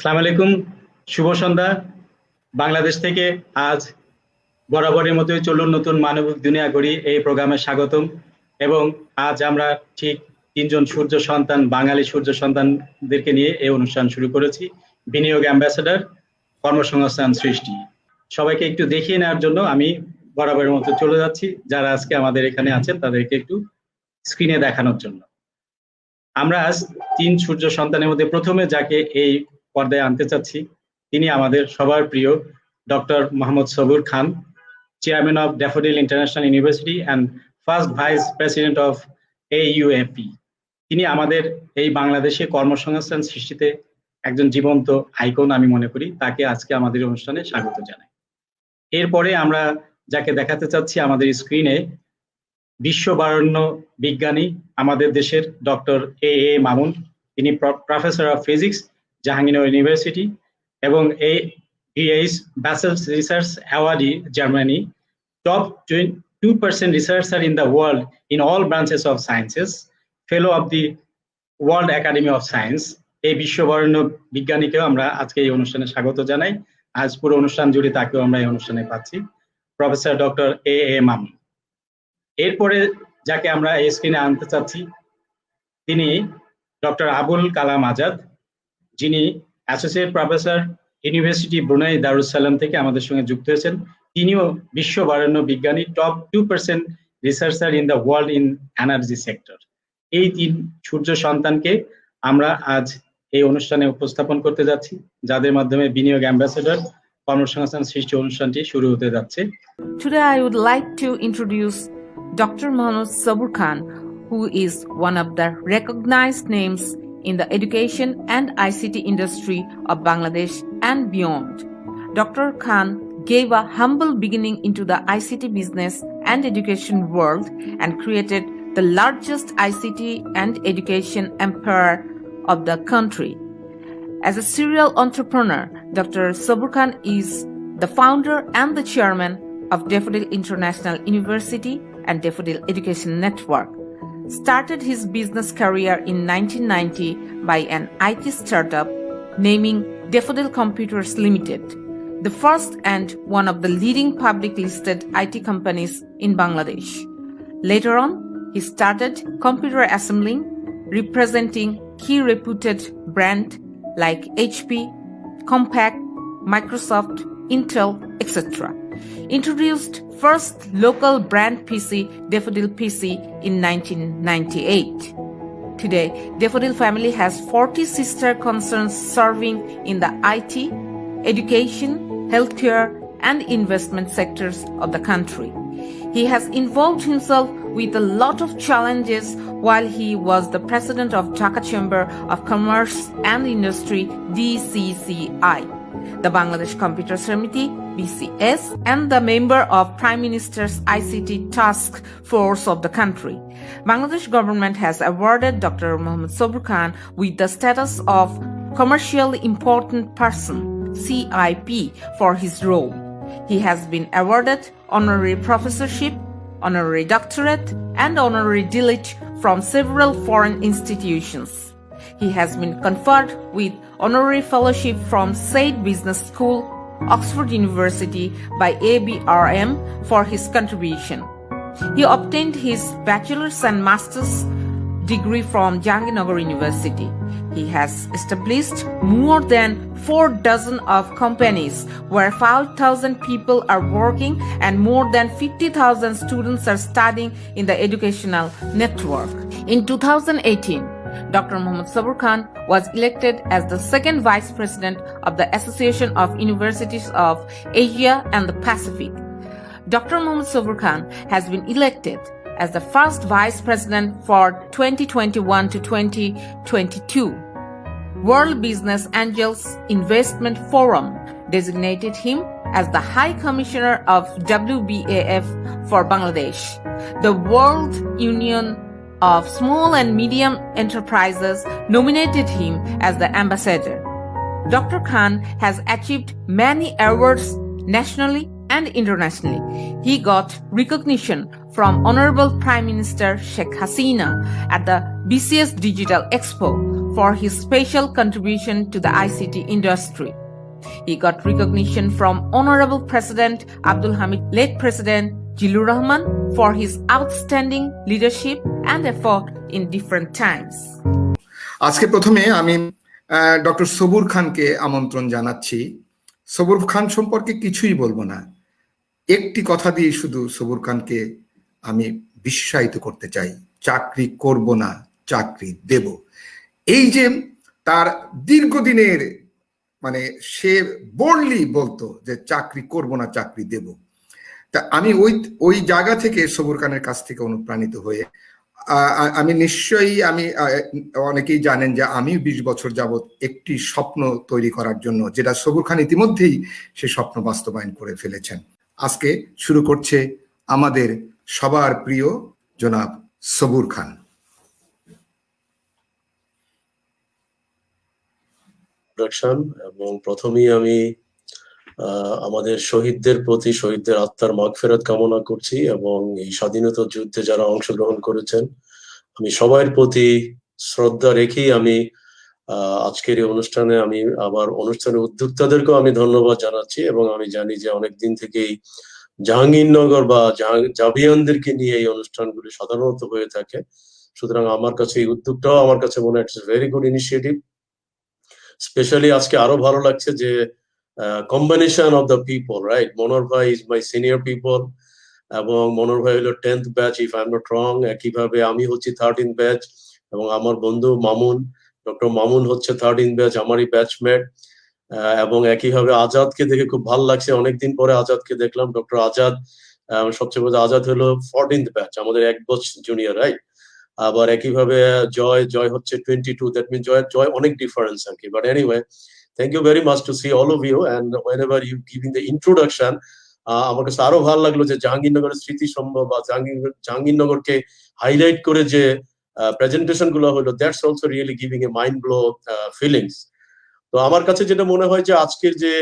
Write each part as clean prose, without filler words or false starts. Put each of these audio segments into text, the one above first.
আসসালামু আলাইকুম, শুভ সন্ধ্যা। বাংলাদেশ থেকে আজ বরাবরের মতোই চলুন নতুন মানবিক দুনিয়া গড়ি এই প্রোগ্রামে স্বাগতম। এবং আজ আমরা ঠিক তিনজন সূর্য সন্তান, বাঙালি সূর্য সন্তানদেরকে নিয়ে এই অনুষ্ঠান শুরু করেছি। বিনিয়োগ অ্যাম্বাসেডর, কর্মসংস্থান সৃষ্টি। সবাইকে একটু দেখিয়ে নেওয়ার জন্য আমি বরাবরের মতো চলে যাচ্ছি। যারা আজকে আমাদের এখানে আছেন তাদেরকে একটু স্ক্রিনে দেখানোর জন্য। আমরা আজ তিন সূর্য সন্তানের মধ্যে প্রথমে যাকে এই পর্দায় আনতে চাচ্ছি, তিনি আমাদের সবার প্রিয় doctor Mohammad Sabur Khan, chairman of daffodil international university and first vice president of AUFP। তিনি আমাদের এই বাংলাদেশে কর্মসংস্থান সৃষ্টিতে একজন জীবন্ত আইকন আমি মনে করি। তাকে আজকে আমাদের অনুষ্ঠানে স্বাগত জানাই। এরপরে আমরা যাকে দেখাতে চাচ্ছি আমাদের স্ক্রিনে, বিশ্ববরেণ্য বিজ্ঞানী আমাদের দেশের ডক্টর A.A. মামুন। তিনি professor of physics, Jahangirnagar university, এবং he is Basel Research Awardee, Germany, top 2% researcher in the world in all branches of sciences, fellow of the World Academy of Science। এই বিশ্ববরেণ্য বিজ্ঞানীকেও আমরা আজকে এই অনুষ্ঠানে স্বাগত জানাই। আজ পুরো অনুষ্ঠান জুড়ে তাকেও আমরা এই অনুষ্ঠানে পাচ্ছি, প্রফেসর ডক্টর A.A. মামুন। এরপরে যাকে আমরা এই স্ক্রিনে আনতে চাচ্ছি, তিনি ডক্টর আবুল কালাম আজাদ, যিনি অ্যাসোসিয়েট প্রফেসর, ইউনিভার্সিটি ব্রুনাই দারুস-সালাম থেকে আমাদের সঙ্গে যুক্ত হয়েছেন। তিনিও বিশ্ববরেণ্য বিজ্ঞানী, top 2% researcher in the world in energy sector. এই তিন সূর্য সন্তানকে আমরা আজ এই অনুষ্ঠানে উপস্থাপন করতে যাচ্ছি, যাদের মাধ্যমে বিনিয়োগ অ্যাম্বাসেডর কর্মসংস্থান সৃষ্টি অনুষ্ঠানটি শুরু হতে যাচ্ছে। Today I would like to introduce Dr. Mohammad Sabur Khan, who is one of the recognized names in the education and ICT industry of Bangladesh and beyond. Dr. Khan gave a humble beginning into the ICT business and education world and created the largest ICT and education empire of the country. As a serial entrepreneur, Dr. Sabur Khan is the founder and the chairman of Daffodil International University and Daffodil Education Network. Started his business career in 1990 by an IT startup naming Daffodil Computers Limited, the first and one of the leading public listed IT companies in Bangladesh. Later on, he started computer assembling, representing key reputed brands like HP, Compaq, Microsoft, Intel, etc. Introduced first local brand PC, Daffodil PC, in 1998. Today, Daffodil family has 40 sister concerns serving in the IT, education, healthcare, and investment sectors of the country. He has involved himself with a lot of challenges while he was the president of Dhaka Chamber of Commerce and Industry, DCCI, the Bangladesh Computer Samiti, BCS, and the member of Prime Minister's ICT Task Force of the country. Bangladesh government has awarded Dr. Mohammad Sabur Khan with the status of Commercially Important Person, CIP, for his role. He has been awarded honorary professorship, honorary doctorate, and honorary DLit from several foreign institutions. He has been conferred with honorary fellowship from Said Business School, Oxford University by ABRM for his contribution. He obtained his bachelor's and master's degree from Jahangirnagar University. He has established more than 4 dozen of companies where 5,000 people are working and more than 50,000 students are studying in the educational network. In 2018, Dr. Mohammad Sabur Khan was elected as the second vice president of the Association of Universities of Asia and the Pacific. Dr. Mohammad Sabur Khan has been elected as the first vice president for 2021 to 2022. World Business Angels Investment Forum designated him as the High Commissioner of WBAF for Bangladesh. The World Union of Small and Medium Enterprises nominated him as the ambassador. Dr. Khan has achieved many awards nationally and internationally. He got recognition from Honorable Prime Minister Sheikh Hasina at the BCS Digital Expo for his special contribution to the ICT industry. He got recognition from Honorable President Abdul Hamid, late President Jilur Rahman, for his outstanding leadership and effort in different times. আজকে প্রথমে আমি doctor সবুর খানকে আমন্ত্রণ জানাচ্ছি। সবুর খান সম্পর্কে কিছুই বলবো না, একটি কথা দিয়ে শুধু সবুর খানকে আমি বিশ্বায়িত করতে চাই, চাকরি করব না, চাকরি দেব। এই যে তার দীর্ঘদিনের মানে সে বোল্ডলি বলতো যে চাকরি করব না, চাকরি দেব। তা আমি ওই জায়গা থেকে সবুর খানের কাছ থেকে অনুপ্রাণিত হয়ে আমি নিশ্চয়ই অনেকেই জানেন যে আমি 20 বছর যাবৎ একটি স্বপ্ন তৈরি করার জন্য, যেটা সবুর খান ইতিমধ্যেই সে স্বপ্ন বাস্তবায়ন করে ফেলেছেন। আজকে শুরু করছে আমাদের সবার প্রিয় জনাব সবুর খান। এবং প্রথমেই আমি আমাদের শহীদদের প্রতি, শহীদদের আত্মার মাগফিরাত কামনা করছি এবং এই স্বাধীনতা যুদ্ধে যারা অংশগ্রহণ করেছেন আমি সবার প্রতি শ্রদ্ধা রেখেই আমি আজকের এই অনুষ্ঠানে আমি আবার অনুষ্ঠানের উদ্যোক্তাদেরকেও আমি ধন্যবাদ জানাচ্ছি। এবং আমি জানি যে অনেকদিন থেকেই জাহাঙ্গীরনগর বা জাভিয়ানদেরকে নিয়ে এই অনুষ্ঠানগুলি সাধারণত হয়ে থাকে, সুতরাং আমার কাছে এই উদ্যোগটাও আমার কাছে মনে হয় it's very good initiative. Specially আজকে আরো ভালো লাগছে যে combination of the people, right? Monor Bhai is my senior people এবং মনোর ভাই হলো 10th batch if I'm not wrong, একইভাবে আমি হচ্ছি 13th ব্যাচ এবং আমার বন্ধু মামুন, ডক্টর মামুন হচ্ছে 13th ব্যাচ, আমারই ব্যাচমেট। এবং একইভাবে আজাদকে দেখে খুব ভালো লাগছে, অনেকদিন পরে আজাদকে দেখলাম। ডক্টর আজাদ সবচেয়ে বড়, আজাদ হলো 14th ব্যাচ, আমাদের 1 বছর জুনিয়র, রাইট? আবার একইভাবে জয় হচ্ছে 22, দ্যাট মিন জয় অনেক ডিফারেন্স আর কি। But anyway, thank you very much to see all of you, and whenever you giving the introduction আমার কাছে আরো ভালো লাগলো যে জাহাঙ্গীরনগরের স্মৃতি সম্ভব বা জাহাঙ্গীরনগরকে হাইলাইট করে যে প্রেজেন্টেশন গুলো হলো, that's also really giving a mind blow feelings. তো আমার কাছে যেটা মনে হয় যে আজকের যে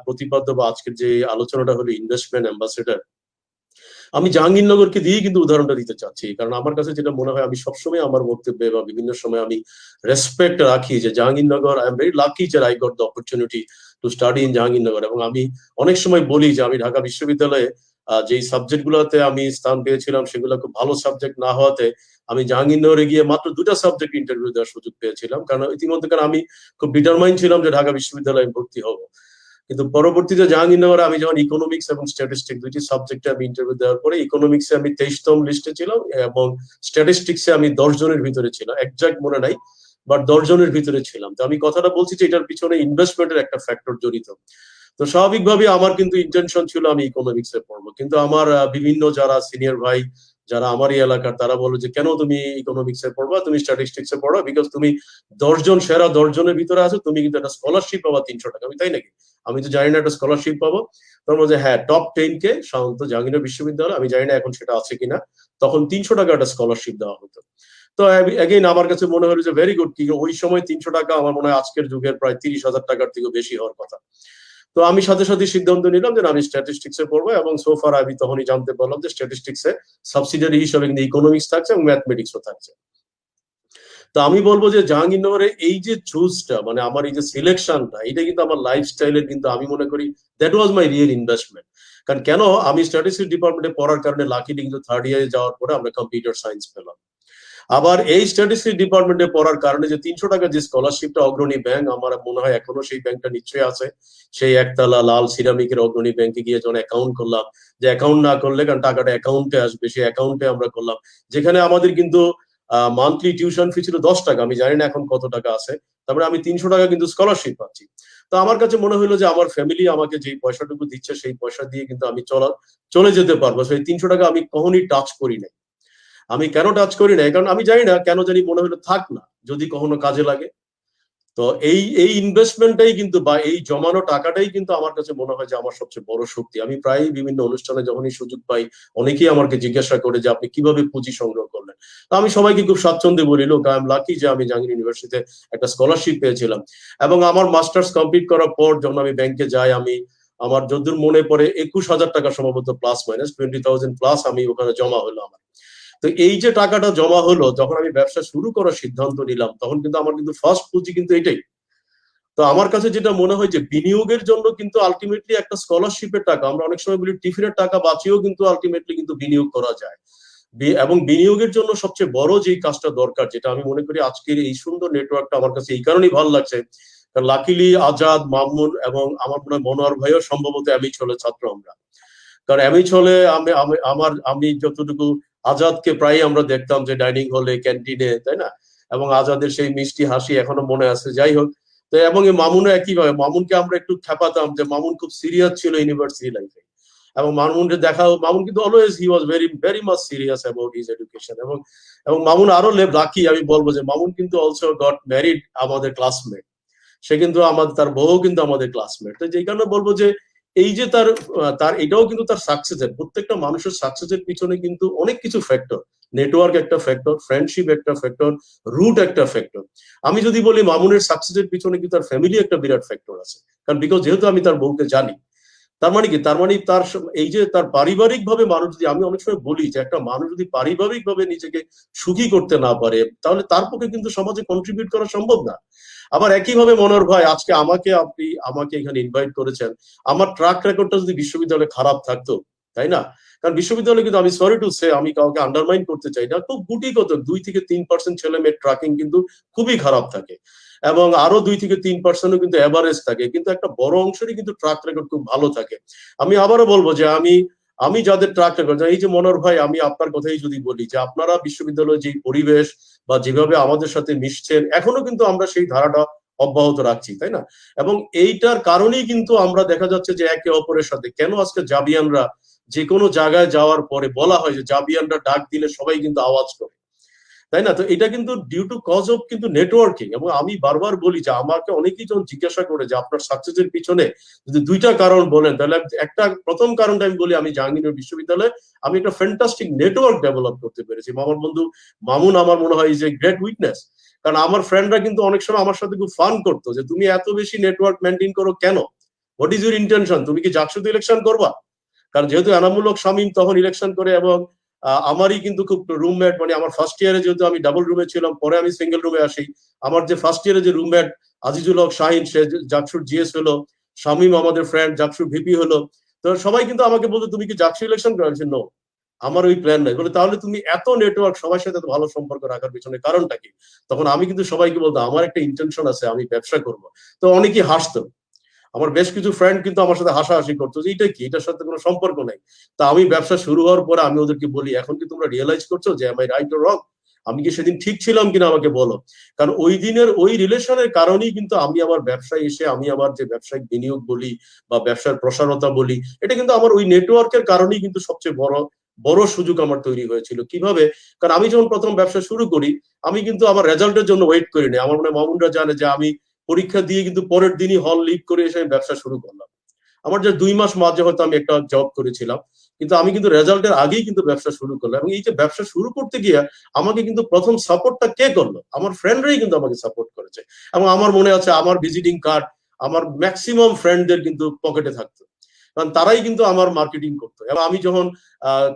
প্রতিপাদ্য বা আজকের যে আলোচনাটা হলো ইনভেস্টমেন্ট অ্যাম্বাসেডর, আমি জাহাঙ্গীরনগরকে দিয়েই কিন্তু উদাহরণটা দিতে চাচ্ছি, কারণ আমার কাছে যেটা মনে হয়, আমি সবসময় আমার বক্তব্যে বা বিভিন্ন সময় আমি রেসপেক্ট রাখি যে Jahangirnagar, I am very lucky যে I got the opportunity to study in Jahangirnagar. এবং আমি অনেক সময় বলি যে আমি ঢাকা বিশ্ববিদ্যালয়ে যেই সাবজেক্ট গুলোতে আমি স্থান পেয়েছিলাম সেগুলো খুব ভালো সাবজেক্ট না হওয়াতে আমি জাহাঙ্গীরনগরে গিয়ে মাত্র 2টা সাবজেক্ট ইন্টারভিউ দেওয়ার সুযোগ পেয়েছিলাম, কারণ ইতিমধ্যে আমি খুব ডিটারমাইন ছিলাম যে ঢাকা বিশ্ববিদ্যালয়ে ভর্তি হবো। কিন্তু পরবর্তীতে জাহাঙ্গীরনগরে আমি যখন ইকোনমিক্স এবং স্ট্যাটিস্টিক্স দুইটি সাবজেক্টে আমি ইন্টারভিউ দেওয়ার পরে ইকোনমিক্সে আমি 23তম লিস্টে ছিলাম এবং স্ট্যাটিস্টিক্সে আমি 10 জনের ভিতরে ছিলাম, একজ্যাক্ট মনে নাই, বাট 10 জনের ভিতরে ছিলাম। তো আমি কথাটা বলছি যে এটার পিছনে ইনভেস্টমেন্টের একটা ফ্যাক্টর জড়িত। তো স্বাভাবিকভাবে আমার কিন্তু ইন্টেনশন ছিল আমি ইকোনমিক্সে পড়বো, কিন্তু আমার বিভিন্ন যারা সিনিয়র ভাই যারা আমারই এলাকার, তারা বললো যে কেন তুমি ইকোনমিক্সে পড়বা, তুমি স্ট্যাটিস্টিক্সে পড়ো, বিকজ তুমি 10 জন সেরা 10 জনের ভিতরে আছো, তুমি কিন্তু একটা স্কলারশিপ পাবা 300 টাকা। আমি তাই নাকি, আমি তো জানি না একটা স্কলারশিপ পাবো। তার মধ্যে হ্যাঁ, টপ 10 কে সাধারণত জাহাঙ্গীরনগর বিশ্ববিদ্যালয়, আমি জানি না এখন সেটা আছে কিনা, তখন 300 টাকা একটা স্কলারশিপ দেওয়া হতো। তো এগেইন আমার কাছে মনে হলো যে ভেরি গুড, কি ওই সময় 300 টাকা আমার মনে হয় আজকের যুগের প্রায় 30,000 টাকার থেকে বেশি হওয়ার কথা। তো আমি সাথে সাথে সিদ্ধান্ত নিলাম যে আমি স্ট্যাটিস্টিক্সে পড়বো, এবং সোফার আমি তখনই জানতে পারলাম যে স্ট্যাটিস্টিক্সে সাবসিডিয়ারি হিসাবে কিন্তু ইকোনমিক্স থাকছে এবং ম্যাথমেটিক্সও থাকছে। তো আমি বলবো যে জাহাঙ্গীরনগরে এই যে চুজটা, মানে আমার এই যে সিলেকশনটা, এটা কিন্তু আমার লাইফস্টাইলের কিন্তু আমি মনে করি that was my real investment. কারণ কেন, আমি স্ট্যাটিস্টিক্স ডিপার্টমেন্টে পড়ার কারণে লাকিলি কিন্তু 3rd ইয়ারে যাওয়ার পরে আমরা কম্পিউটার সায়েন্স পেলাম। আবার এই স্ট্যাটিস্টিক্স ডিপার্টমেন্টে পড়ার কারণে যে 300 টাকা যে স্কলারশিপটা অগ্রণী ব্যাংক, আমার মনে হয় এখনো সেই ব্যাংকটা নিশ্চয়ই আছে, সেই একতলা লাল সিরামিকের অগ্রণী ব্যাংকে গিয়ে যখন অ্যাকাউন্ট করলাম, যে অ্যাকাউন্ট না করলে কারণ টাকাটা অ্যাকাউন্টে আসবে, সেই অ্যাকাউন্টে আমরা করলাম, যেখানে আমাদের কিন্তু মান্থলি টিউশন ফি ছিল 10 টাকা, আমি জানি না এখন কত টাকা আছে, তারপরে আমি 300 টাকা কিন্তু স্কলারশিপ পাচ্ছি। তো আমার কাছে মনে হলো যে আমার ফ্যামিলি আমাকে যে পয়সাটুকু দিচ্ছে সেই পয়সা দিয়ে কিন্তু আমি চলে যেতে পারবো, সেই 300 টাকা আমি কখনই টাচ করি নাই। আমি কেন টাচ করি না, কারণ আমি জানি না কেন জানি মনে হলো থাক না, যদি কখনো কাজে লাগে। তো এই ইনভেস্টমেন্টটাই কিন্তু বা এই জমানো টাকাটাই কিন্তু আমার কাছে মনে হয় যে আমার সবচেয়ে বড় শক্তি। আমি প্রায় বিভিন্ন অনুষ্ঠানে যখনই সুযোগ পাই, অনেকেই আমাকে জিজ্ঞাসা করে যে আপনি কিভাবে পুঁজি সংগ্রহ করলেন। আমি সবাইকে খুব স্বাচ্ছন্দ্যে বলি, লোক আই এম লাকি যে আমি জাহাঙ্গীর ইউনিভার্সিটিতে একটা স্কলারশিপ পেয়েছিলাম। এবং আমার মাস্টার্স কমপ্লিট করার পর যখন আমি ব্যাংকে যাই, আমার যতদূর মনে পড়ে 21,000 টাকা সম্ভবত প্লাস মাইনাস 20,000 প্লাস আমি ওখানে জমা হলো আমার। তো এই যে টাকাটা জমা হলো, যখন আমি ব্যবসা শুরু করার সিদ্ধান্ত নিলাম, তখন কিন্তু আমার কিন্তু ফার্স্ট পুঁজি কিন্তু এটাই। তো আমার কাছে যেটা মনে হয় যে বিনিয়োগের জন্য কিন্তু আলটিমেটলি একটা স্কলারশিপের টাকা, আমরা অনেক সময় বলি টিফিনের টাকা বাঁচিয়েও কিন্তু আলটিমেটলি কিন্তু বিনিয়োগ করা যায়। এবং বিনিয়োগের জন্য সবচেয়ে বড় যেই কাজটা দরকার, যেটা আমি মনে করি আজকের এই সুন্দর নেটওয়ার্কটা আমার কাছে এই কারণেই ভালো লাগছে, কারণ লাকিলি আজাদ, মামুন এবং আমার মনে হয় মনোয়ার ভাইও সম্ভবত এমএইচ হলের ছাত্র আমরা। কারণ এমএইচ হলে আমি যতটুকু আজাদকে প্রায় আমরা দেখতাম যে ডাইনিং হলে, ক্যান্টিনে, তাই না, এবং আজাদের সেই মিষ্টি হাসি এখনো মনে আছে। যাই হোক, তো এবং এই মামুনও একইভাবে, মামুনকে আমরা একটু খেপাতাম যে মামুন খুব সিরিয়াস ছিল ইউনিভার্সিটি লাইফে, এবং মামুনকে মামুন কিন্তু always he was very very much serious about his education. এবং মামুন আরো লাকি, আমি বলবো যে মামুন কিন্তু অলসো গট ম্যারিড, আমাদের ক্লাসমেট। সে কিন্তু তার বউ কিন্তু আমাদের ক্লাসমেট। তো যেই কারণে বলবো যে এই যে তার এটাও কিন্তু তার সাকসেসের, প্রত্যেকটা মানুষের সাকসেসের পিছনে কিন্তু অনেক কিছু ফ্যাক্টর, নেটওয়ার্ক একটা ফ্যাক্টর, ফ্রেন্ডশিপ একটা ফ্যাক্টর, রুট একটা ফ্যাক্টর। আমি যদি বলি মামুনের সাকসেসের পিছনে কিন্তু তার ফ্যামিলি একটা বিরাট ফ্যাক্টর আছে, কারণ বিকজ যেহেতু আমি তার বউকে জানি। তার মানে কি, তার মানে তার এই যে তার পারিবারিক ভাবে মানুষ, যদি আমি অনেক সময় বলি যে একটা মানুষ যদি পারিবারিক ভাবে নিজেকে সুখী করতে না পারে, তাহলে তার পক্ষে কিন্তু সমাজে কন্ট্রিবিউট করা সম্ভব না। আবার একইভাবে মনোহর ভাই, আজকে আপনি আমাকে এখানে ইনভাইট করেছেন, আমার ট্র্যাক রেকর্ডটা যদি বিশ্ববিদ্যালয়ে খারাপ থাকতো, তাই না, কারণ বিশ্ববিদ্যালয়ে কিন্তু আমি সরি টু সে, আমি কাউকে আন্ডারমাইন করতে চাই না, খুব গুটি কত 2 থেকে 3% ছেলে মেয়ের ট্র্যাকিং কিন্তু খুবই খারাপ থাকে, এবং আরো 2 থেকে 3% কিন্তু এভারেজ থাকে, কিন্তু একটা বড় অংশেরই কিন্তু ট্র্যাক রেকর্ড খুব ভালো থাকে। আমি আবারও বলবো যে আমি যাদের ট্র্যাক রেকর্ড, এই যে মনোহর ভাই, আমি আপনার কথাই যদি বলি যে আপনারা বিশ্ববিদ্যালয়ের যে পরিবেশ বা যেভাবে আমাদের সাথে মিশছেন, এখনো কিন্তু আমরা সেই ধারাটা অব্যাহত রাখছি, তাই না, এবং এইটার কারণেই কিন্তু আমরা দেখা যাচ্ছে যে একে অপরের সাথে, কেন আজকে জাবিয়ানরা যে কোনো জায়গায় যাওয়ার পরে বলা হয় যে জাবিয়ানরা ডাক দিলে সবাই কিন্তু আওয়াজ করে, তাই না, তো এটা কিন্তু ডিউ টু কজ অফ কিন্তু নেটওয়ার্কিং। এবং আমি বারবার বলি যে আমাকে অনেকেই যখন জিজ্ঞাসা করে যে আপনার সাকসেসের পিছনে যদি 2টা কারণ বলেন, তাহলে প্রথম কারণটা আমি বলি, আমি জাহাঙ্গীরনগর বিশ্ববিদ্যালয়ে আমি একটা ফ্যান্টাস্টিক নেটওয়ার্ক ডেভেলপ করতে পেরেছি। আমার বন্ধু মামুন আমার মনে হয় ইজ এ গ্রেট উইটনেস, কারণ আমার ফ্রেন্ডরা কিন্তু অনেক সময় আমার সাথে খুব ফান করতো যে তুমি এত বেশি নেটওয়ার্ক মেনটেন করো কেন, হোয়াট ইজ ইউর ইন্টেনশন, তুমি কি জাকসুতে ইলেকশন করবা? কারণ যেহেতু এনামুল হক শামীম তখন ইলেকশন করে, এবং আমারই কিন্তু খুব রুমমেট, মানে আমার ফার্স্ট ইয়ারে যেহেতু আমি ডাবল রুমে ছিলাম, পরে আমি সিঙ্গেল রুমে আসি, আমার যে ফার্স্ট ইয়ারে যে রুমমেট আজিজুল হক শাহিন, সে জাকসুর জিএস হলো, শামীম আমাদের ফ্রেন্ড জাকসুর ভিপি হলো, তো সবাই কিন্তু আমাকে বলতো তুমি কি জাকসু ইলেকশন করেছেন? নো, আমার ওই প্ল্যান নাই। বলে তাহলে তুমি এত নেটওয়ার্ক, সবার সাথে ভালো সম্পর্ক রাখার পিছনে কারণটা কি? তখন আমি কিন্তু সবাইকে বলতাম আমার একটা ইন্টেনশন আছে, আমি ব্যবসা করবো। তো অনেকেই হাসতো, আমার বেশ কিছু ফ্রেন্ড কিন্তু আমার সাথে হাসাহাসি করতো যে এটা কি, এটার সাথে কোনো সম্পর্ক নাই। তা আমি ব্যবসা শুরু হওয়ার পরে আমি ওদেরকে বলি, এখন কি তোমরা রিয়েলাইজ করছো যে am I right or wrong? আমি কি সেদিন ঠিক ছিলাম কিনা আমাকে বলো। কারণ ওই দিনের ওই রিলেশনের কারণেই কিন্তু আমি আমার ব্যবসায় এসে, আমি আমার যে ব্যবসায়িক বিনিয়োগ বলি বা ব্যবসার প্রসারতা বলি, এটা কিন্তু আমার ওই নেটওয়ার্কের কারণেই কিন্তু সবচেয়ে বড় সুযোগ আমার তৈরি হয়েছিল। কিভাবে? কারণ আমি যখন প্রথম ব্যবসা শুরু করি, আমি কিন্তু আমার রেজাল্টের জন্য ওয়েট করিনি। আমার মনে হয় মামুনরা জানে যে আমি পরীক্ষা দিয়ে কিন্তু পরের দিনই হল লিভ করে এসে ব্যবসা শুরু করলাম। আমার যে 2 মাস মাঝে হয়তো আমি একটা জব করেছিলাম, কিন্তু আমি কিন্তু রেজাল্টের আগেই কিন্তু ব্যবসা শুরু করলাম। এবং এই যে ব্যবসা শুরু করতে গিয়ে আমাকে কিন্তু প্রথম সাপোর্টটা কে করলো? আমার ফ্রেন্ডরাই কিন্তু আমাকে সাপোর্ট করেছে। এবং আমার মনে আছে আমার ভিজিটিং কার্ড আমার ম্যাক্সিমাম ফ্রেন্ডদের কিন্তু পকেটে থাকতো, কারণ তারাই কিন্তু আমার মার্কেটিং করতো। এবং আমি যখন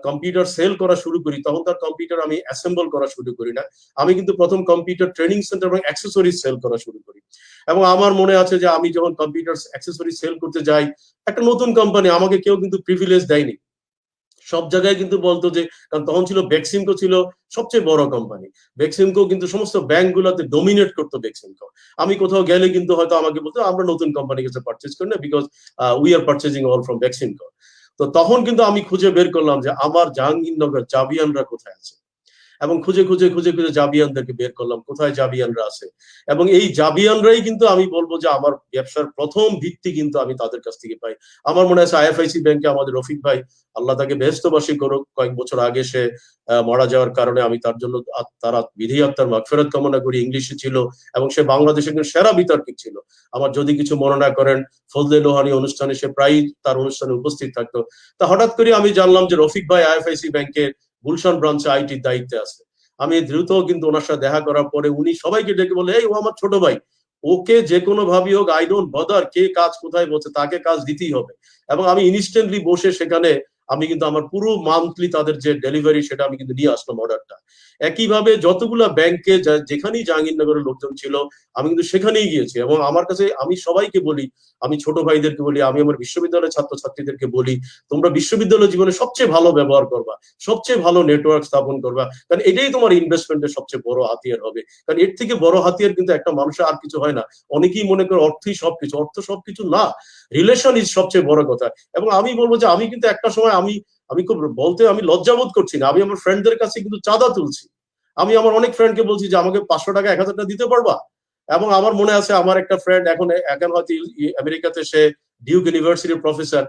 কম্পিউটার সেল করা শুরু করি, তখন তার কম্পিউটার আমি অ্যাসেম্বল করা শুরু করি না, আমি কিন্তু প্রথম কম্পিউটার ট্রেনিং সেন্টার এবং অ্যাক্সেসরিজ সেল করা শুরু করি। এবং আমার মনে আছে যে আমি যখন কম্পিউটার অ্যাক্সেসরিজ সেল করতে যাই, একটা নতুন কোম্পানি, আমাকে কেউ কিন্তু প্রিভিলেজ দেয়নি। সব জায়গায় কিন্তু বলতো যে, কারণ তখন ছিল বেক্সিমকো ছিল সবচেয়ে বড় কোম্পানি, বেক্সিমকো কিন্তু সমস্ত ব্যাংক গুলোতে ডোমিনেট করতো বেক্সিমকো। আমি কোথাও গেলে কিন্তু হয়তো আমাকে বলতো আমরা নতুন কোম্পানি কাছে পারচেজ করি না, because we are purchasing all from Beximco. তো তখন কিন্তু আমি খুঁজে বের করলাম যে আমার জাহাঙ্গীরনগর জাবিয়ানরা কোথায় আছে, এবং খুঁজে খুঁজে খুঁজে খুঁজে জাবিয়ানদেরকে বের করলাম কোথায় জাবিয়ানরা আছে। এবং এই জাবিয়ানরাই কিন্তু আমি বলবো যে আমার ব্যবসার প্রথম ভিত্তি কিন্তু আমি তাদের কাছ থেকে পাই। আমার মনে আছে আইএফআইসি ব্যাংকে আমাদের রফিক ভাই, আল্লাহ তাকে বেহেশতবাসী করুক, কয়েক বছর আগে সে মারা যাওয়ার কারণে আমি তার জন্য তারা বিধি আত্মার মাগফিরাত কামনা করি। ইংলিশে ছিল এবং সে বাংলাদেশের সেরা বিতার্কিক ছিল। আমার যদি কিছু মনে না করেন, ফজলে লোহানী অনুষ্ঠানে সে প্রায়ই তার অনুষ্ঠানে উপস্থিত থাকতো। তা হঠাৎ করে আমি জানলাম যে রফিক ভাই আইএফআইসি ব্যাংকের গুলশান ব্রাঞ্চে আইটির দায়িত্বে আছে। আমি দ্রুত কিন্তু ওনার সাথে দেখা করার পরে উনি সবাইকে ডেকে বলে, এই ও আমার ছোট ভাই, ওকে যে কোনো ভাবে হোক, আই ডোন্ট বদার কে কাজ কোথায় বলছে, তাকে কাজ দিতেই হবে। এবং আমি ইনস্ট্যান্টলি বসে সেখানে আমি কিন্তু আমার পুরো মান্থলি তাদের যে ডেলিভারি সেটা আমি কিন্তু নিয়ে আসলাম অর্ডারটা। একইভাবে যতগুলা ব্যাংকে যেখানেই জাহাঙ্গীরনগরের লোকজন ছিল আমি কিন্তু সেখানেই গিয়েছি, এবং আমার কাছে আমি সবাইকে বলি, আমি ছোট ভাইদেরকে বলি, আমি আমার বিশ্ববিদ্যালয়ের ছাত্রছাত্রীদেরকে বলি, তোমরা বিশ্ববিদ্যালয় জীবনে সবচেয়ে ভালো ব্যবহার করবা, সবচেয়ে ভালো নেটওয়ার্ক স্থাপন করবা, কারণ এটাই তোমার ইনভেস্টমেন্টের সবচেয়ে বড় হাতিয়ার হবে। কারণ এর থেকে বড় হাতিয়ার কিন্তু একটা মানুষের আর কিছু হয় না। অনেকেই মনে করে অর্থই সবকিছু, অর্থ সবকিছু না, রিলেশন ইজ সবচেয়ে বড় কথা। এবং আমি বলবো যে আমি কিন্তু একটা সময় আমি খুব বলতে আমি লজ্জাবোধ করছি না, আমি আমার ফ্রেন্ডদের কাছে কিন্তু চাঁদা তুলছি। আমি আমার অনেক ফ্রেন্ডকে বলছি যে আমাকে 500 টাকা 1000 টাকা দিতে পারবা। এবং আমার মনে আছে আমার একটা ফ্রেন্ড এখন এখন হয়তো আমেরিকাতে, সে ডিউক ইউনিভার্সিটির প্রফেসর,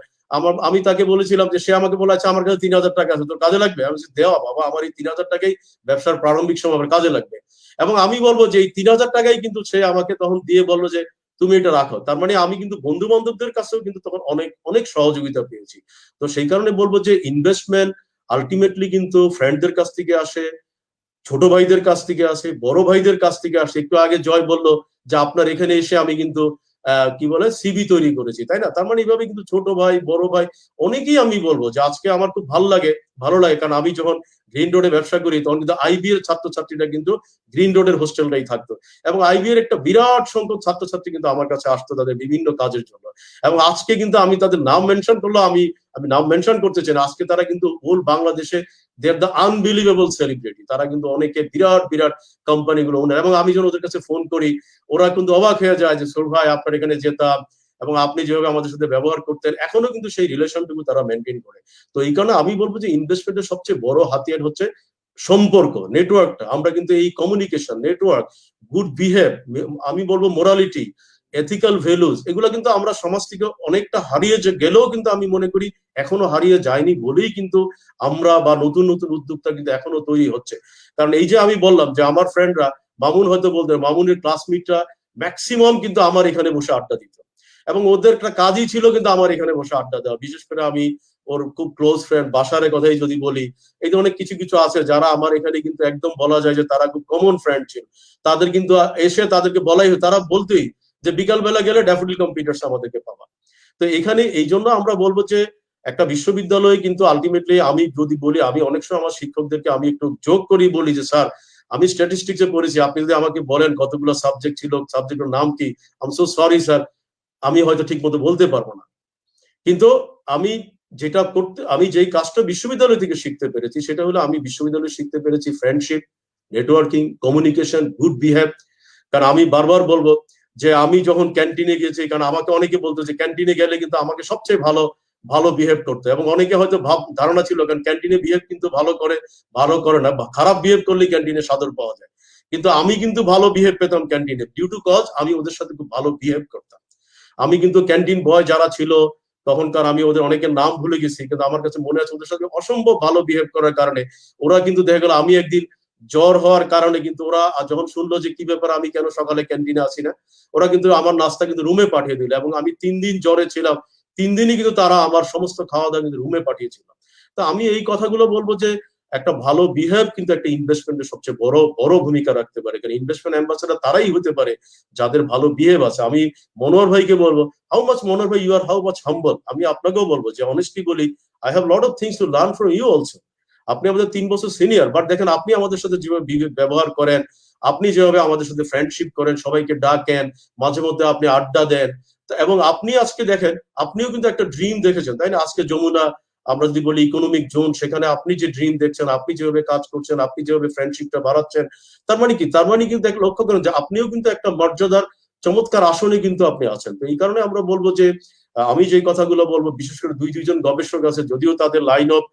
আমি তাকে বলেছিলাম যে সে আমাকে বলে আছে আমার কাছে 3000 টাকা আছে, তোর কাজে লাগবে? আমি বলছি দেওয়া বাবা, আমার এই 3000 টাকাই ব্যবসার প্রারম্ভিক সময় আমার কাজে লাগবে। এবং আমি বলবো যে এই 3000 টাকাই কিন্তু সে আমাকে তখন দিয়ে বললো যে তুমি এটা রাখো। তার মানে আমি কিন্তু বন্ধু বান্ধবদের কাছেও কিন্তু তখন অনেক অনেক সহযোগিতা পেয়েছি। তো সেই কারণে বলবো যে ইনভেস্টমেন্ট আলটিমেটলি কিন্তু ফ্রেন্ডদের কাছ থেকে আসে, ছোট ভাইদের কাছ থেকে আসে, বড় ভাইদের কাছ থেকে আসে। একটু আগে জয় বললো যে আপনার এখানে এসে আমি কিন্তু কি বলে সিভি তৈরি করেছি, তাই না? তার মানে এইভাবে কিন্তু ছোট ভাই বড় ভাই অনেকেই, আমি বলবো যে আজকে আমার খুব ভালো লাগে কারণ আমি যখন গ্রিন রোডে ব্যবসা করি তখন কিন্তু আইবি এর ছাত্রছাত্রীরা কিন্তু গ্রিন রোডের হোস্টেলটাই থাকতো, এবং আইবি এর একটা বিরাট সংখ্যক ছাত্রছাত্রী কিন্তু আমার কাছে আসতো তাদের বিভিন্ন কাজের জন্য। এবং আজকে কিন্তু আমি তাদের নাম মেনশন করলো, আমি নাম মেনশন করতে চাই না, আজকে তারা কিন্তু হোল বাংলাদেশে দে আর দ্য আনবিলিভেবল সেলিব্রিটি। তারা কিন্তু অনেকে বিরাট বিরাট কোম্পানিগুলো ওনার, এবং আমি যখন ওদের কাছে ফোন করি ওরা কিন্তু অবাক হয়ে যায় যে সোর ভাই আপনার এখানে যেতাম, এবং আপনি যেভাবে আমাদের সাথে ব্যবহার করতেন, এখনো কিন্তু সেই রিলেশনটুকু তারা মেনটেন করে। তো এই কারণে আমি বলবো যে ইনভেস্টমেন্টের সবচেয়ে বড় হাতিয়ার হচ্ছে সম্পর্ক, নেটওয়ার্কটা। আমরা কিন্তু এই কমিউনিকেশন, নেটওয়ার্ক, গুড বিহেভ, আমি বলবো মোরালিটি, এথিক্যাল ভ্যালুজ, এগুলো কিন্তু আমরা সমাজ থেকে অনেকটা হারিয়ে গেলেও কিন্তু আমি মনে করি এখনো হারিয়ে যায়নি বলেই কিন্তু আমরা বা নতুন নতুন উদ্যোক্তা কিন্তু এখনো তৈরি হচ্ছে। কারণ এই যে আমি বললাম যে আমার ফ্রেন্ডরা, মামুন হয়তো বলতে, মামুনের ক্লাসমেটরা ম্যাক্সিমাম কিন্তু আমার এখানে বসে আড্ডা দিত, এবং ওদের একটা কাজই ছিল কিন্তু আমার এখানে বসে আড্ডা দেওয়া। বিশেষ করে আমি ওর খুব ক্লোজ ফ্রেন্ড বাসারের কথাই যদি বলি, এই ধরনের কিছু কিছু আছে যারা আমার এখানে কিন্তু একদম বলা যায় যে তারা খুব কমন ফ্রেন্ড ছিল। তাদের কিন্তু এসে তাদেরকে বলাই, তারা বলতেই যে বিকাল বেলা গেলে ড্যাফোডিল কম্পিউটার্স আমাদেরকে পাবা। তো এখানে এই জন্য আমরা বলবো যে একটা বিশ্ববিদ্যালয় কিন্তু আলটিমেটলি, আমি যদি বলি, আমি অনেক সময় আমার শিক্ষকদেরকে আমি একটু যোগ করি, বলি যে স্যার আমি স্ট্যাটিস্টিক্সে পড়েছি, আপনি যদি আমাকে বলেন কতগুলো সাবজেক্ট ছিল, সাবজেক্টের নাম কি, I am so sorry sir, আমি হয়তো ঠিক মতো বলতে পারবো না। কিন্তু আমি আমি যেই কাজটা বিশ্ববিদ্যালয় থেকে শিখতে পেরেছি সেটা হলো আমি বিশ্ববিদ্যালয়ে শিখতে পেরেছি friendship, networking, communication, good behave. কারণ আমি বারবার বলবো যে আমি যখন ক্যান্টিনে গেছি, কারণ আমাকে অনেকে বলতো যে ক্যান্টিনে গেলে কিন্তু আমাকে সবচেয়ে ভালো ভালো বিহেভ করতে, এবং অনেকে হয়তো ধারণা ছিল কারণ ক্যান্টিনে বিহেভ কিন্তু ভালো করে না, খারাপ বিহেভ করলে ক্যান্টিনে সাদর পাওয়া যায়। কিন্তু আমি কিন্তু ভালো বিহেভ পেতাম ক্যান্টিনে, ডিউ টু কজ আমি ওদের সাথে খুব ভালো বিহেভ করতাম। আমি কিন্তু ক্যান্টিন বয় যারা ছিল তখনকার, আমি ওদের অনেকের নাম ভুলে গেছি, কিন্তু আমার কাছে মনে আছে ওদের সাথে অসম্ভব ভালো বিহেভ করার কারণে ওরা কিন্তু দেখা গেল আমি একদিন জ্বর হওয়ার কারণে কিন্তু ওরা যখন শুনলো যে কি ব্যাপার আমি কেন সকালে ক্যান্টিনে আসি না, ওরা কিন্তু আমার নাস্তা কিন্তু রুমে পাঠিয়ে দিল, এবং আমি 3 দিন জ্বরে ছিলাম, 3 দিনই কিন্তু তারা আমার সমস্ত খাওয়া দাওয়া কিন্তু রুমে পাঠিয়েছিল। তো আমি এই কথাগুলো বলবো যে একটা ভালো বিহেভ কিন্তু একটা ইনভেস্টমেন্টের সবচেয়ে বড় বড় ভূমিকা রাখতে পারে। কারণ ইনভেস্টমেন্ট অ্যাম্বাসেডর তারাই হতে পারে যাদের ভালো বিহেভ আছে। আমি মনোহর ভাইকে বলবো, হাউ মাচ মনোহর ভাই you are how much humble. আমি আপনাকেও বলবো যে অনেস্টলি বলি, I have lot of things to learn from you also. আপনি আমাদের 3 বছর সিনিয়র, বাট দেখেন আপনি আমাদের সাথে যেভাবে ব্যবহার করেন, আপনি যেভাবে আমাদের সাথে ফ্রেন্ডশিপ করেন, সবাইকে ডাকেন, মাঝে মধ্যে আপনি আড্ডা দেন, এবং আপনি আজকে দেখেন আপনিও কিন্তু একটা ড্রিম দেখেছেন, তাই না? আজকে যমুনা, আমরা যদি বলি ইকোনমিক জোন, সেখানে আপনি যে ড্রিম দেখছেন, আপনি যেভাবে কাজ করছেন, আপনি যেভাবে ফ্রেন্ডশিপটা বাড়াচ্ছেন, তার মানে কি? তার মানে কিন্তু লক্ষ্য করেন যে আপনিও কিন্তু একটা মর্যাদার চমৎকার আসনে কিন্তু আপনি আছেন। তো এই কারণে আমরা বলবো যে আমি যে কথাগুলো বলবো, বিশেষ করে দুইজন গবেষক আছে, যদিও তাদের লাইন অফ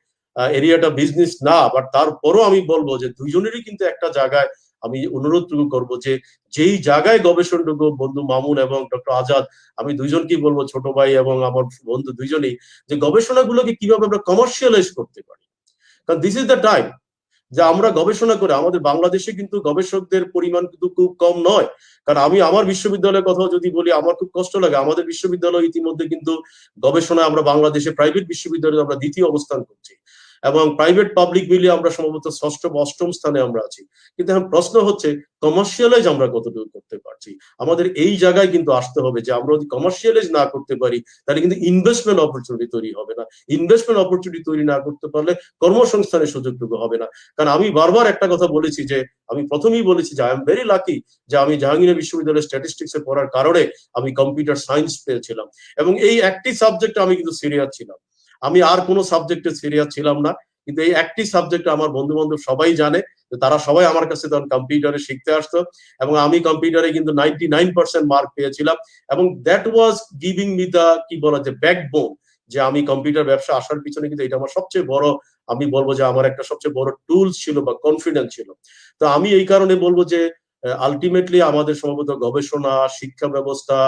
এরিয়াটা বিজনেস না, বাট তারপরও আমি বলবো যে দুইজনেরই কিন্তু একটা জায়গায় আমি অনুরোধটুকু করবো যে যেই জায়গায় গবেষণটুকু বন্ধু মামুন এবং ডক্টর আজাদ, আমি দুইজনকেই বলবো, ছোট ভাই এবং আমার বন্ধু দুইজনেই, যে গবেষণাগুলোকে কিভাবে আমরা কমার্শিয়ালাইজ করতে পারি। কারণ দিস ইজ দ্য টাইম যে আমরা গবেষণা করে, আমাদের বাংলাদেশে কিন্তু গবেষকদের পরিমাণ কিন্তু খুব কম নয়। কারণ আমি আমার বিশ্ববিদ্যালয়ের কথা যদি বলি, আমার খুব কষ্ট লাগে, আমাদের বিশ্ববিদ্যালয় ইতিমধ্যে কিন্তু গবেষণায় আমরা বাংলাদেশে প্রাইভেট বিশ্ববিদ্যালয়ে আমরা দ্বিতীয় অবস্থান করছি। এবং প্রাইভেট পাবলিক মিলিয়ে আমরা সম্ভবত 6ম বা 8ম স্থানে আমরা আছি। কিন্তু এখন প্রশ্ন হচ্ছে কমার্শিয়ালাইজ আমরা কতটুকু করতে পারছি। আমাদের এই জায়গায় কিন্তু আসতে হবে যে আমরা যদি কমার্শিয়ালাইজ না করতে পারি তাহলে কিন্তু ইনভেস্টমেন্ট অপরচুনিটি তৈরি হবে না। ইনভেস্টমেন্ট অপরচুনিটি তৈরি না করতে পারলে কর্মসংস্থানের সুযোগটুকু হবে না। কারণ আমি বারবার একটা কথা বলেছি যে আমি প্রথমেই বলেছি যে আই এম ভেরি লাকি যে আমি জাহাঙ্গীর বিশ্ববিদ্যালয়ের স্ট্যাটিস্টিক্সে পড়ার কারণে আমি কম্পিউটার সায়েন্স পেয়েছিলাম এবং এই একটি সাবজেক্টে আমি কিন্তু সিরিয়াস ছিলাম। আমি আর কোনো সাবজেক্টে সিরিয়াস ছিলাম না, কিন্তু এই একটি সাবজেক্টে আমার বন্ধু বান্ধব সবাই জানে, তারা সবাই আমার কাছে তখন কম্পিউটারে শিখতে আসতো এবং আমি কম্পিউটারে কিন্তু 99% মার্ক পেয়েছিলাম এবং that was giving me the কি বলা যায় ব্যাকবোন, যে আমি কম্পিউটার ব্যবসা আসার পিছনে কিন্তু এটা আমার সবচেয়ে বড়, আমি বলবো যে আমার একটা সবচেয়ে বড় টুলস ছিল বা কনফিডেন্স ছিল। তো আমি এই কারণে বলবো যে আলটিমেটলি আমাদের সম্ভবত গবেষণা, শিক্ষা ব্যবস্থা,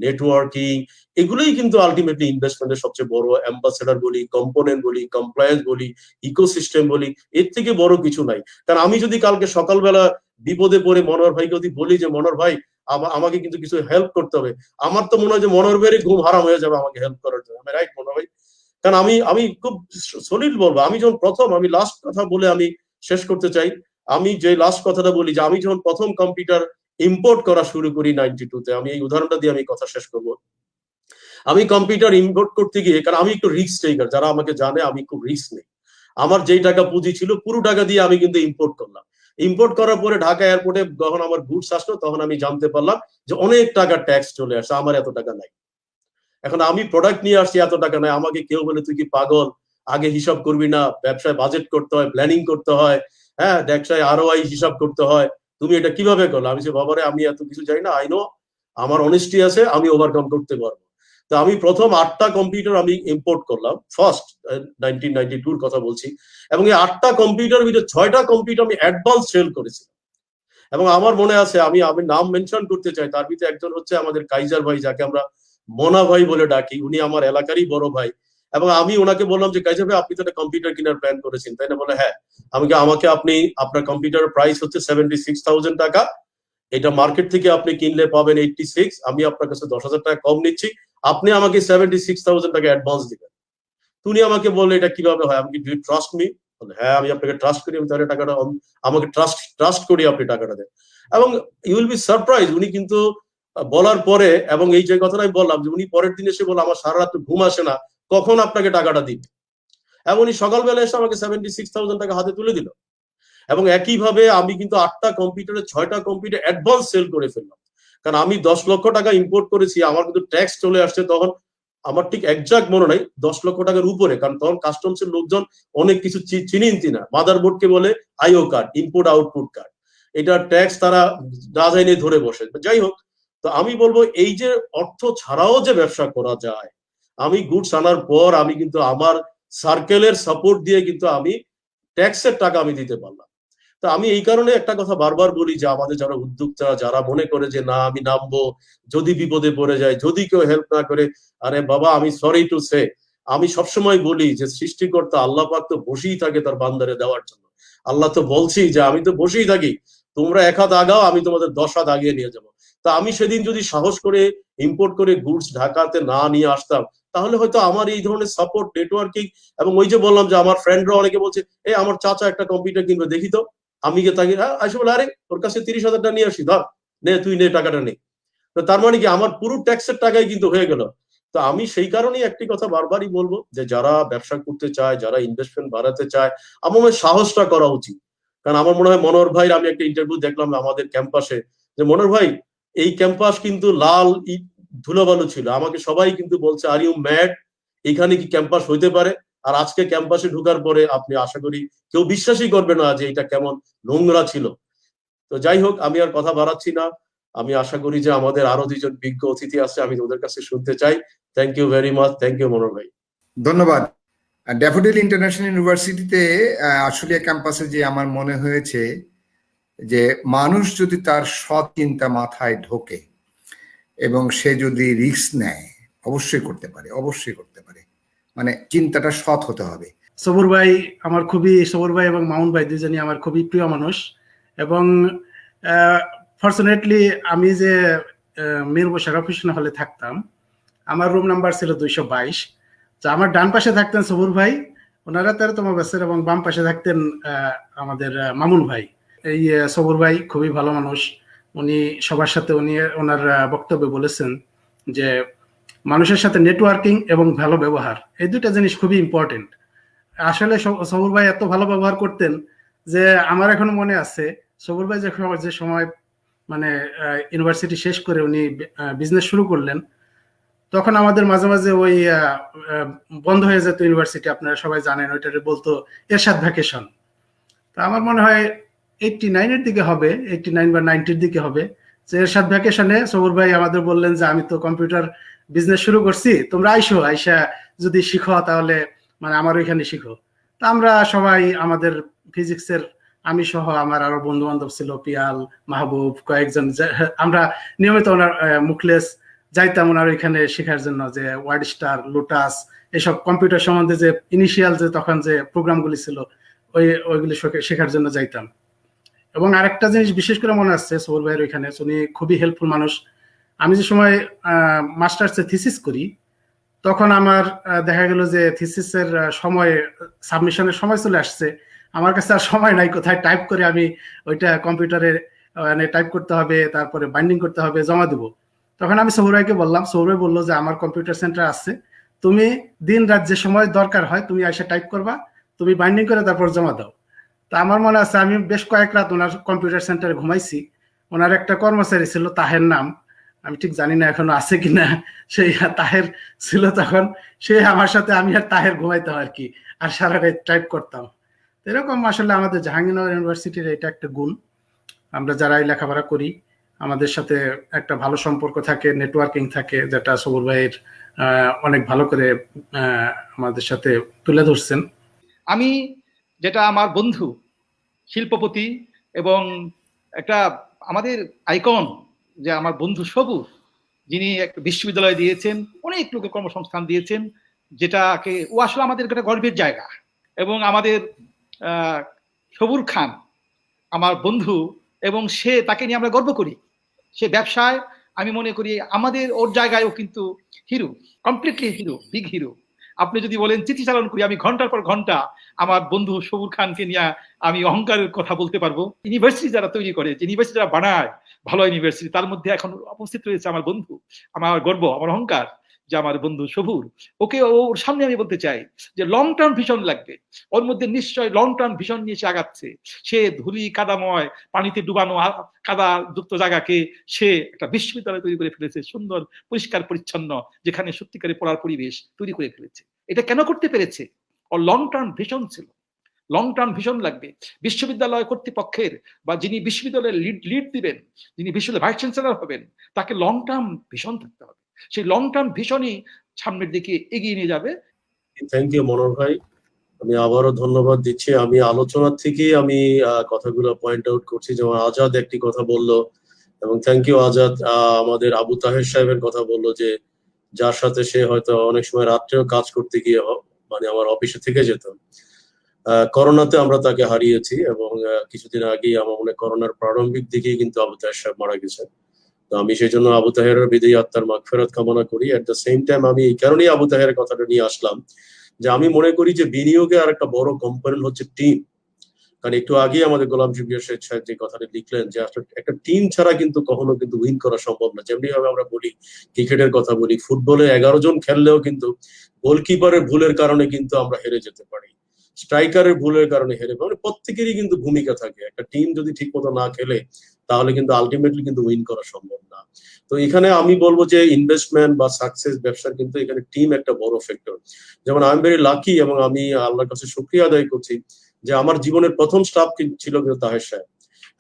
নেটওয়ার্কিং এগুলোই কিন্তু আলটিমেটলি ইনভেস্টমেন্টের সবচেয়ে বড় অ্যাম্বাসেডর বলি, কম্পোনেন্ট বলি, কমপ্লায়েন্স বলি, ইকোসিস্টেম বলি, এর থেকে বড় কিছু নাই। কারণ আমি যদি কালকে সকালবেলা বিপদে পড়ে মনোহর ভাইকে যদি বলি যে মনোহর ভাই আমাকে কিন্তু কিছু হেল্প করতে হবে, আমার তো মনে হয় যে মনোহর ভাইয়ের ঘুম হারাম হয়ে যাবে আমাকে হেল্প করার জন্য। আমি রাইট মনোহর ভাই? কারণ আমি খুব সলিড বলবো, আমি যখন আমি লাস্ট কথা বলে আমি শেষ করতে চাই, আমি যে লাস্ট কথাটা বলি যে আমি যখন প্রথম কম্পিউটার ইম্পোর্ট করা শুরু করি 92-তে, আমি এই উদাহরণটা দিয়ে আমি কথা শেষ করবো। আমি কম্পিউটার ইম্পোর্ট করতে গিয়ে, কারণ আমি একটু রিস্ক টেকার, যারা আমাকে জানে আমি খুব রিস্ক নেই, আমার যেই টাকা পুঁজি ছিল পুরো টাকা দিয়ে আমি কিন্তু ইম্পোর্ট করলাম। ইম্পোর্ট করার পরে ঢাকা এয়ারপোর্টে যখন আমার গুডস আসলো তখন আমি জানতে পারলাম যে অনেক টাকা ট্যাক্স চলে আসছে, আমার এত টাকা নাই। এখন আমি প্রোডাক্ট নিয়ে আসছি, এত টাকা নাই, আমাকে কেউ বলে তুই কি পাগল, আগে হিসাব করবি না, ব্যবসায় বাজেট করতে হয়, প্ল্যানিং করতে হয়, হ্যাঁ ব্যবসায় ROI হিসাব করতে হয়, তুমি এটা কিভাবে করলো? আমি বলছি বাবারে আমি এত কিছু জানি না, আই নো, আমার অনেস্টি আছে, আমি ওভারকাম করতে পারবো। তো আমি প্রথম 8টা কম্পিউটার আমি ইম্পোর্ট করলাম, ফার্স্ট 1992 কথা বলছি, এবং এই 8টা কম্পিউটার ভিতরে 6টা কম্পিউটার আমি অ্যাডভান্স সেল করেছি। এবং আমার মনে আছে, আমি নাম মেনশন করতে চাই, তার ভিতরে একজন হচ্ছে আমাদের কাইজার ভাই, যাকে আমরা মোনা ভাই বলে ডাকি, উনি আমার এলাকারই বড় ভাই। এবং আমি ওনাকে বললাম যে কাইজার ভাই আপনি তো একটা কম্পিউটার কেনার প্ল্যান করেছেন তাই না? বলে হ্যাঁ। আমাকে আপনি, আপনার কম্পিউটারের প্রাইস হচ্ছে 76,000 টাকা, এটা মার্কেট থেকে আপনি কিনলে পাবেন 86, আমি আপনার কাছে 10,000 টাকা কম নিচ্ছি, আপনি আমাকে 76,000 টাকা অ্যাডভান্স দিবেন। উনি আমাকে বললে এটা কিভাবে হয়, আমি কি ডু ইউ ট্রাস্ট মি? হ্যাঁ আমি আপনাকে ট্রাস্ট করি, আমি তাহলে টাকাটা আমাকে ট্রাস্ট করি, আপনি টাকাটা দেন। এবং ইউ উইল বি সারপ্রাইজ, উনি কিন্তু বলার পরে, এবং এই যে কথাটা আমি বললাম যে উনি পরের দিন এসে বলল আমার সারা রাত ঘুম আসে না, কখন আপনাকে টাকাটা দিবে। এবং উনি সকালবেলা এসে আমাকে 76,000 টাকা হাতে তুলে দিল। এবং একইভাবে আমি কিন্তু 8টা কম্পিউটারে 6টা কম্পিউটার অ্যাডভান্স সেল করে ফেললাম। কারণ আমি 10 লক্ষ টাকা ইম্পোর্ট করেছি, আমার কিন্তু ট্যাক্স চলে আসছে তখন, আমার ঠিক একজাক্ট মনে নাই, 10 লক্ষ টাকার উপরে। কারণ তখন কাস্টমস এর লোকজন অনেক কিছু চিনেন না, মাদারবোর্ডকে বলে IO card, input output card, এটা ট্যাক্স তারা না জানিয়ে ধরে বসে। যাই হোক, তো আমি বলবো এই যে অর্থ ছাড়াও যে ব্যবসা করা যায়, আমি গুডস আনার পর আমি কিন্তু আমার সার্কেলের সাপোর্ট দিয়ে কিন্তু আমি ট্যাক্সের টাকা আমি দিতে পারলাম। তো আমি এই কারণে একটা কথা বারবার বলি যে আমাদের যারা উদ্যোক্তা, যারা মনে করে যে না আমি নামবো, যদি বিপদে পড়ে যায়, যদি কেউ হেল্প না করে, আরে বাবা আমি সরি টু সে, আমি সবসময় বলি যে সৃষ্টিকর্তা আল্লাহ পাক তো বসেই থাকে তার বান্দারে দেওয়ার জন্য। আল্লাহ তো বলছি যে আমি তো বসেই থাকি, তোমরা 1 হাত আগাও আমি তোমাদের 10 হাত আগিয়ে নিয়ে যাবো। তা আমি সেদিন যদি সাহস করে ইম্পোর্ট করে গুডস ঢাকাতে না নিয়ে আসতাম, তাহলে হয়তো আমার এই ধরনের সাপোর্ট, নেটওয়ার্কিং, এবং ওই যে বললাম যে আমার ফ্রেন্ডরা অনেকে বলছে এই আমার চাচা একটা কম্পিউটার কিনবে, দেখি তো, আমি গিয়ে তাকে আসে বলে আরে ওর কাছে 30,000 টাকা নিয়ে আসি, ধর নে তুই নে টাকাটা নে। তো তার মানে কি আমার পুরো ট্যাক্সের টাকাই কিন্তু হয়ে গেল। তো আমি সেই কারণেই একটি কথা বারবারই বলবো যে যারা ব্যবসা করতে চায়, যারা ইনভেস্টমেন্ট বাড়াতে চায়, আমার মনে হয় সাহসটা করা উচিত। কারণ আমার মনে হয় মনোহর ভাইয়ের আমি একটা ইন্টারভিউ দেখলাম আমাদের ক্যাম্পাসে, যে মনোহর ভাই এই ক্যাম্পাস কিন্তু লাল ধুলোবালু ছিল, আমাকে সবাই কিন্তু বলছে আর ইউ ম্যাড, এখানে কি ক্যাম্পাস হইতে পারে? আর আজকে ক্যাম্পাসে ঢোকার পরে আপনি আশা করি কেউ বিশ্বাসই করবে না যে এটা কেমন নোংরা ছিল। তো যাই হোক, আমি আর কথা বাড়াচ্ছি না, আমি আশা করি যে আমাদের আরো 2জন বিজ্ঞ অতিথি আছে, আমি ওদের কাছে শুনতে চাই। Thank you very much, thank you Manohar ভাই। ধন্যবাদ। ড্যাফোডিল ইন্টারন্যাশনাল ইউনিভার্সিটিতে আশুলিয়া ক্যাম্পাসে যে আমার মনে হয়েছে যে মানুষ যদি তার সৎ চিন্তা মাথায় ঢোকে এবং সে যদি রিস্ক নেয়, অবশ্যই করতে পারে, অবশ্যই করতে পারে, মানে চিন্তাটা সৎ হতে হবে। সবুর ভাই এবং মামুন ভাই দুজনই আমার খুবই প্রিয় মানুষ। এবং ফরচুনেটলি আমি যে মিরপুর সারাফিশন হলে থাকতাম, আমার রুম নাম্বার ছিল 222। তো আমার ডান পাশে থাকতেন সবুর ভাই, ওনারা 13তম ব্যাচের, এবং বাম পাশে থাকতেন আমাদের মামুন ভাই। এই সবুর ভাই খুবই ভালো মানুষ। উনি সবার সাথে ওনার বক্তব্যে বলেছেন যে মানুষের সাথে নেটওয়ার্কিং এবং ভালো ব্যবহার, এই দুটা জিনিস খুবই ইম্পর্টেন্ট। আসলে সবুর ভাই এত ভালো ব্যবহার করতেন যে আমার এখনো মনে আছে, সবুর ভাই যে সময় মানে ইউনিভার্সিটি শেষ করে উনি বিজনেস শুরু করলেন, তখন আমাদের মাঝে মাঝে ওই বন্ধ হয়ে যেত ইউনিভার্সিটি, আপনারা সবাই জানেন, ওইটারে বলতো এরশাদ ভ্যাকেশন। তো আমার মনে হয় 89-এর দিকে হবে, 89 বা 90-র দিকে হবে, যে এরশাদ ভ্যাকেশনে সবুর ভাই আমাদের বললেন যে আমি তো কম্পিউটার বিজনেস শুরু করছি, তোমরা আইসা যদি শিখো তাহলে মানে আমার ওইখানে শিখো। তা আমরা সবাই আমাদের ফিজিক্সের, আমি সহ আমার আরো বন্ধু বান্ধব ছিল, পিয়াল, মাহবুব, কয়েকজন, আমরা নিয়মিত ওনার মুখলেস যাইতাম ওনার ওইখানে শেখার জন্য, যে ওয়ার্ড স্টার, লোটাস, এসব কম্পিউটার সম্বন্ধে যে ইনিশিয়াল যে তখন যে প্রোগ্রামগুলি ছিল ওইগুলি শেখার জন্য যাইতাম। এবং আরেকটা জিনিস বিশেষ করে মনে আসছে সবুর ভাইয়ের ওইখানে, উনি খুবই হেল্পফুল মানুষ। আমি যে সময় মাস্টার্সে থিসিস করি, তখন আমার দেখা গেল যে থিসিসের সময়, সাবমিশনের সময় চলে আসছে, আমার কাছে আর সময় নাই কোথায় টাইপ করে আমি ওইটা কম্পিউটারে মানে টাইপ করতে হবে, তারপরে বাইন্ডিং করতে হবে, জমা দেবো। তখন আমি সবুর ভাইকে বললাম, সবুর ভাই বললো যে আমার কম্পিউটার সেন্টার আছে, তুমি দিন রাত যে সময় দরকার হয় তুমি এসে টাইপ করবা, তুমি বাইন্ডিং করে তারপর জমা দাও। তা আমার মনে আছে আমি বেশ কয়েক রাত ওনার কম্পিউটার সেন্টারে ঘুমাইছি। ওনার একটা কর্মচারী ছিল, তাহের নাম, আমি ঠিক জানি না এখনো আছে কিনা, সেই তাহের ছিল তখন, সে আমার সাথে, আমি আর তাহের ঘুমাইতাম আর কি, আর সারা রাত টাইপ করতাম। এরকম আসলে আমাদের জাহাঙ্গীরনগর ইউনিভার্সিটির এটা একটা গুণ, আমরা যারাই লেখাপড়া করি আমাদের সাথে একটা ভালো সম্পর্ক থাকে, নেটওয়ার্কিং থাকে, যেটা সবুর ভাইয়ের অনেক ভালো করে আমাদের সাথে তুলে ধরছেন। আমি যেটা আমার বন্ধু শিল্পপতি এবং একটা আমাদের আইকন, যে আমার বন্ধু সবুর, যিনি একটা বিশ্ববিদ্যালয় দিয়েছেন, অনেক লোকের কর্মসংস্থান দিয়েছেন, যেটাকে ও আসলে আমাদের একটা গর্বের জায়গা। এবং আমাদের সবুর খান আমার বন্ধু, এবং তাকে নিয়ে আমরা গর্ব করি। সে ব্যবসায় আমি মনে করি আমাদের ওর জায়গায়ও কিন্তু hero, completely hero, big hero. আপনি যদি বলেন চিঠি চালন করি, আমি ঘন্টার পর ঘন্টা আমার বন্ধু সবুর খানকে নিয়ে আমি অহংকারের কথা বলতে পারবো। ইউনিভার্সিটি যারা তৈরি করে, যে ইউনিভার্সিটি যারা বানায় ভালো ইউনিভার্সিটি, তার মধ্যে এখন উপস্থিত রয়েছে আমার বন্ধু, আমার গর্ব, আমার অহংকার, যে আমার বন্ধু সবুর। ওর সামনে আমি বলতে চাই যে লং টার্ম ভিশন লাগবে ওর মধ্যে, নিশ্চয় লং টার্ম ভিশন নিয়ে সে আগাচ্ছে। সে ধুলি কাদাময়, পানিতে ডুবানো, কাদা যুক্ত জায়গাকে সে একটা বিশ্ববিদ্যালয় তৈরি করে ফেলেছে, সুন্দর পরিষ্কার পরিচ্ছন্ন, যেখানে সত্যিকারে পড়ার পরিবেশ তৈরি করে ফেলেছে। এটা কেন করতে পেরেছে? ওর লং টার্ম ভিশন ছিল। লং টার্ম ভিশন লাগবে বিশ্ববিদ্যালয় কর্তৃপক্ষের, বা যিনি বিশ্ববিদ্যালয়ের লিড দিবেন, যিনি বিশ্ববিদ্যালয়ের ভাইস চ্যান্সেলর হবেন, তাকে লং টার্ম ভিশন থাকতে হবে। সেই লং টার্ম ভিশনই সামনের দিকে এগিয়ে নিয়ে যাবে। থ্যাংক ইউ মনোহর ভাই, আমি আবারও ধন্যবাদ দিচ্ছি। আমি আলোচনার থেকেই আমি কথাগুলো পয়েন্ট আউট করছি, যেমন আজাদ একটি কথা বললো, এবং থ্যাংক ইউ আজাদ আমাদের আবু তাহের সাহেবের কথা বললো, যে যার সাথে সে হয়তো অনেক সময় রাত্রেও কাজ করতে গিয়ে মানে আমার অফিসে থেকে যেত। করোনাতে আমরা তাকে হারিয়েছি, এবং কিছুদিন আগেই আমার মনে করোনার প্রারম্ভিক দিকেই কিন্তু আবু তাহের সাহেব মারা গেছে। তো আমি সেই জন্য আবু তাহেরের বিদায়ী আত্মার মাগফিরাত কামনা করি। এট দ্য সেম টাইম আমি এই কারণেই আবু তাহেরের কথাটা নিয়ে আসলাম, যে আমি মনে করি যে বিনিয়োগে আর একটা বড় কম্পোনেন্ট হচ্ছে টিম। কারণ একটু আগে আমাদের গোলাম জিবির সাহেব যে কথাটা লিখলেন, যে আসলে একটা টিম ছাড়া কিন্তু কখনো কিন্তু উইন করা সম্ভব না। যেমনি ভাবে আমরা বলি, ক্রিকেটের কথা বলি, ফুটবলে 11 জন খেললেও কিন্তু গোলকিপারের ভুলের কারণে কিন্তু আমরা হেরে যেতে পারি, স্ট্রাইকারের ভুলের কারণে হেরে, মানে প্রত্যেকেরই কিন্তু ভূমিকা থাকে। একটা টিম যদি ঠিক মতো না খেলে তাহলে কিন্তু আলটিমেটলি কিন্তু উইন করা সম্ভব না। তো এখানে আমি বলবো যে ইনভেস্টমেন্ট বা সাকসেস ব্যবসার কিন্তু এখানে টিম একটা বড় ফ্যাক্টর। যেমন আই এম ভেরি লাকি, এবং আমি আল্লাহর কাছে শুকরিয়া আদায় করছি যে আমার জীবনের প্রথম স্টাফ ছিল কিন্তু তাহের সাহেব,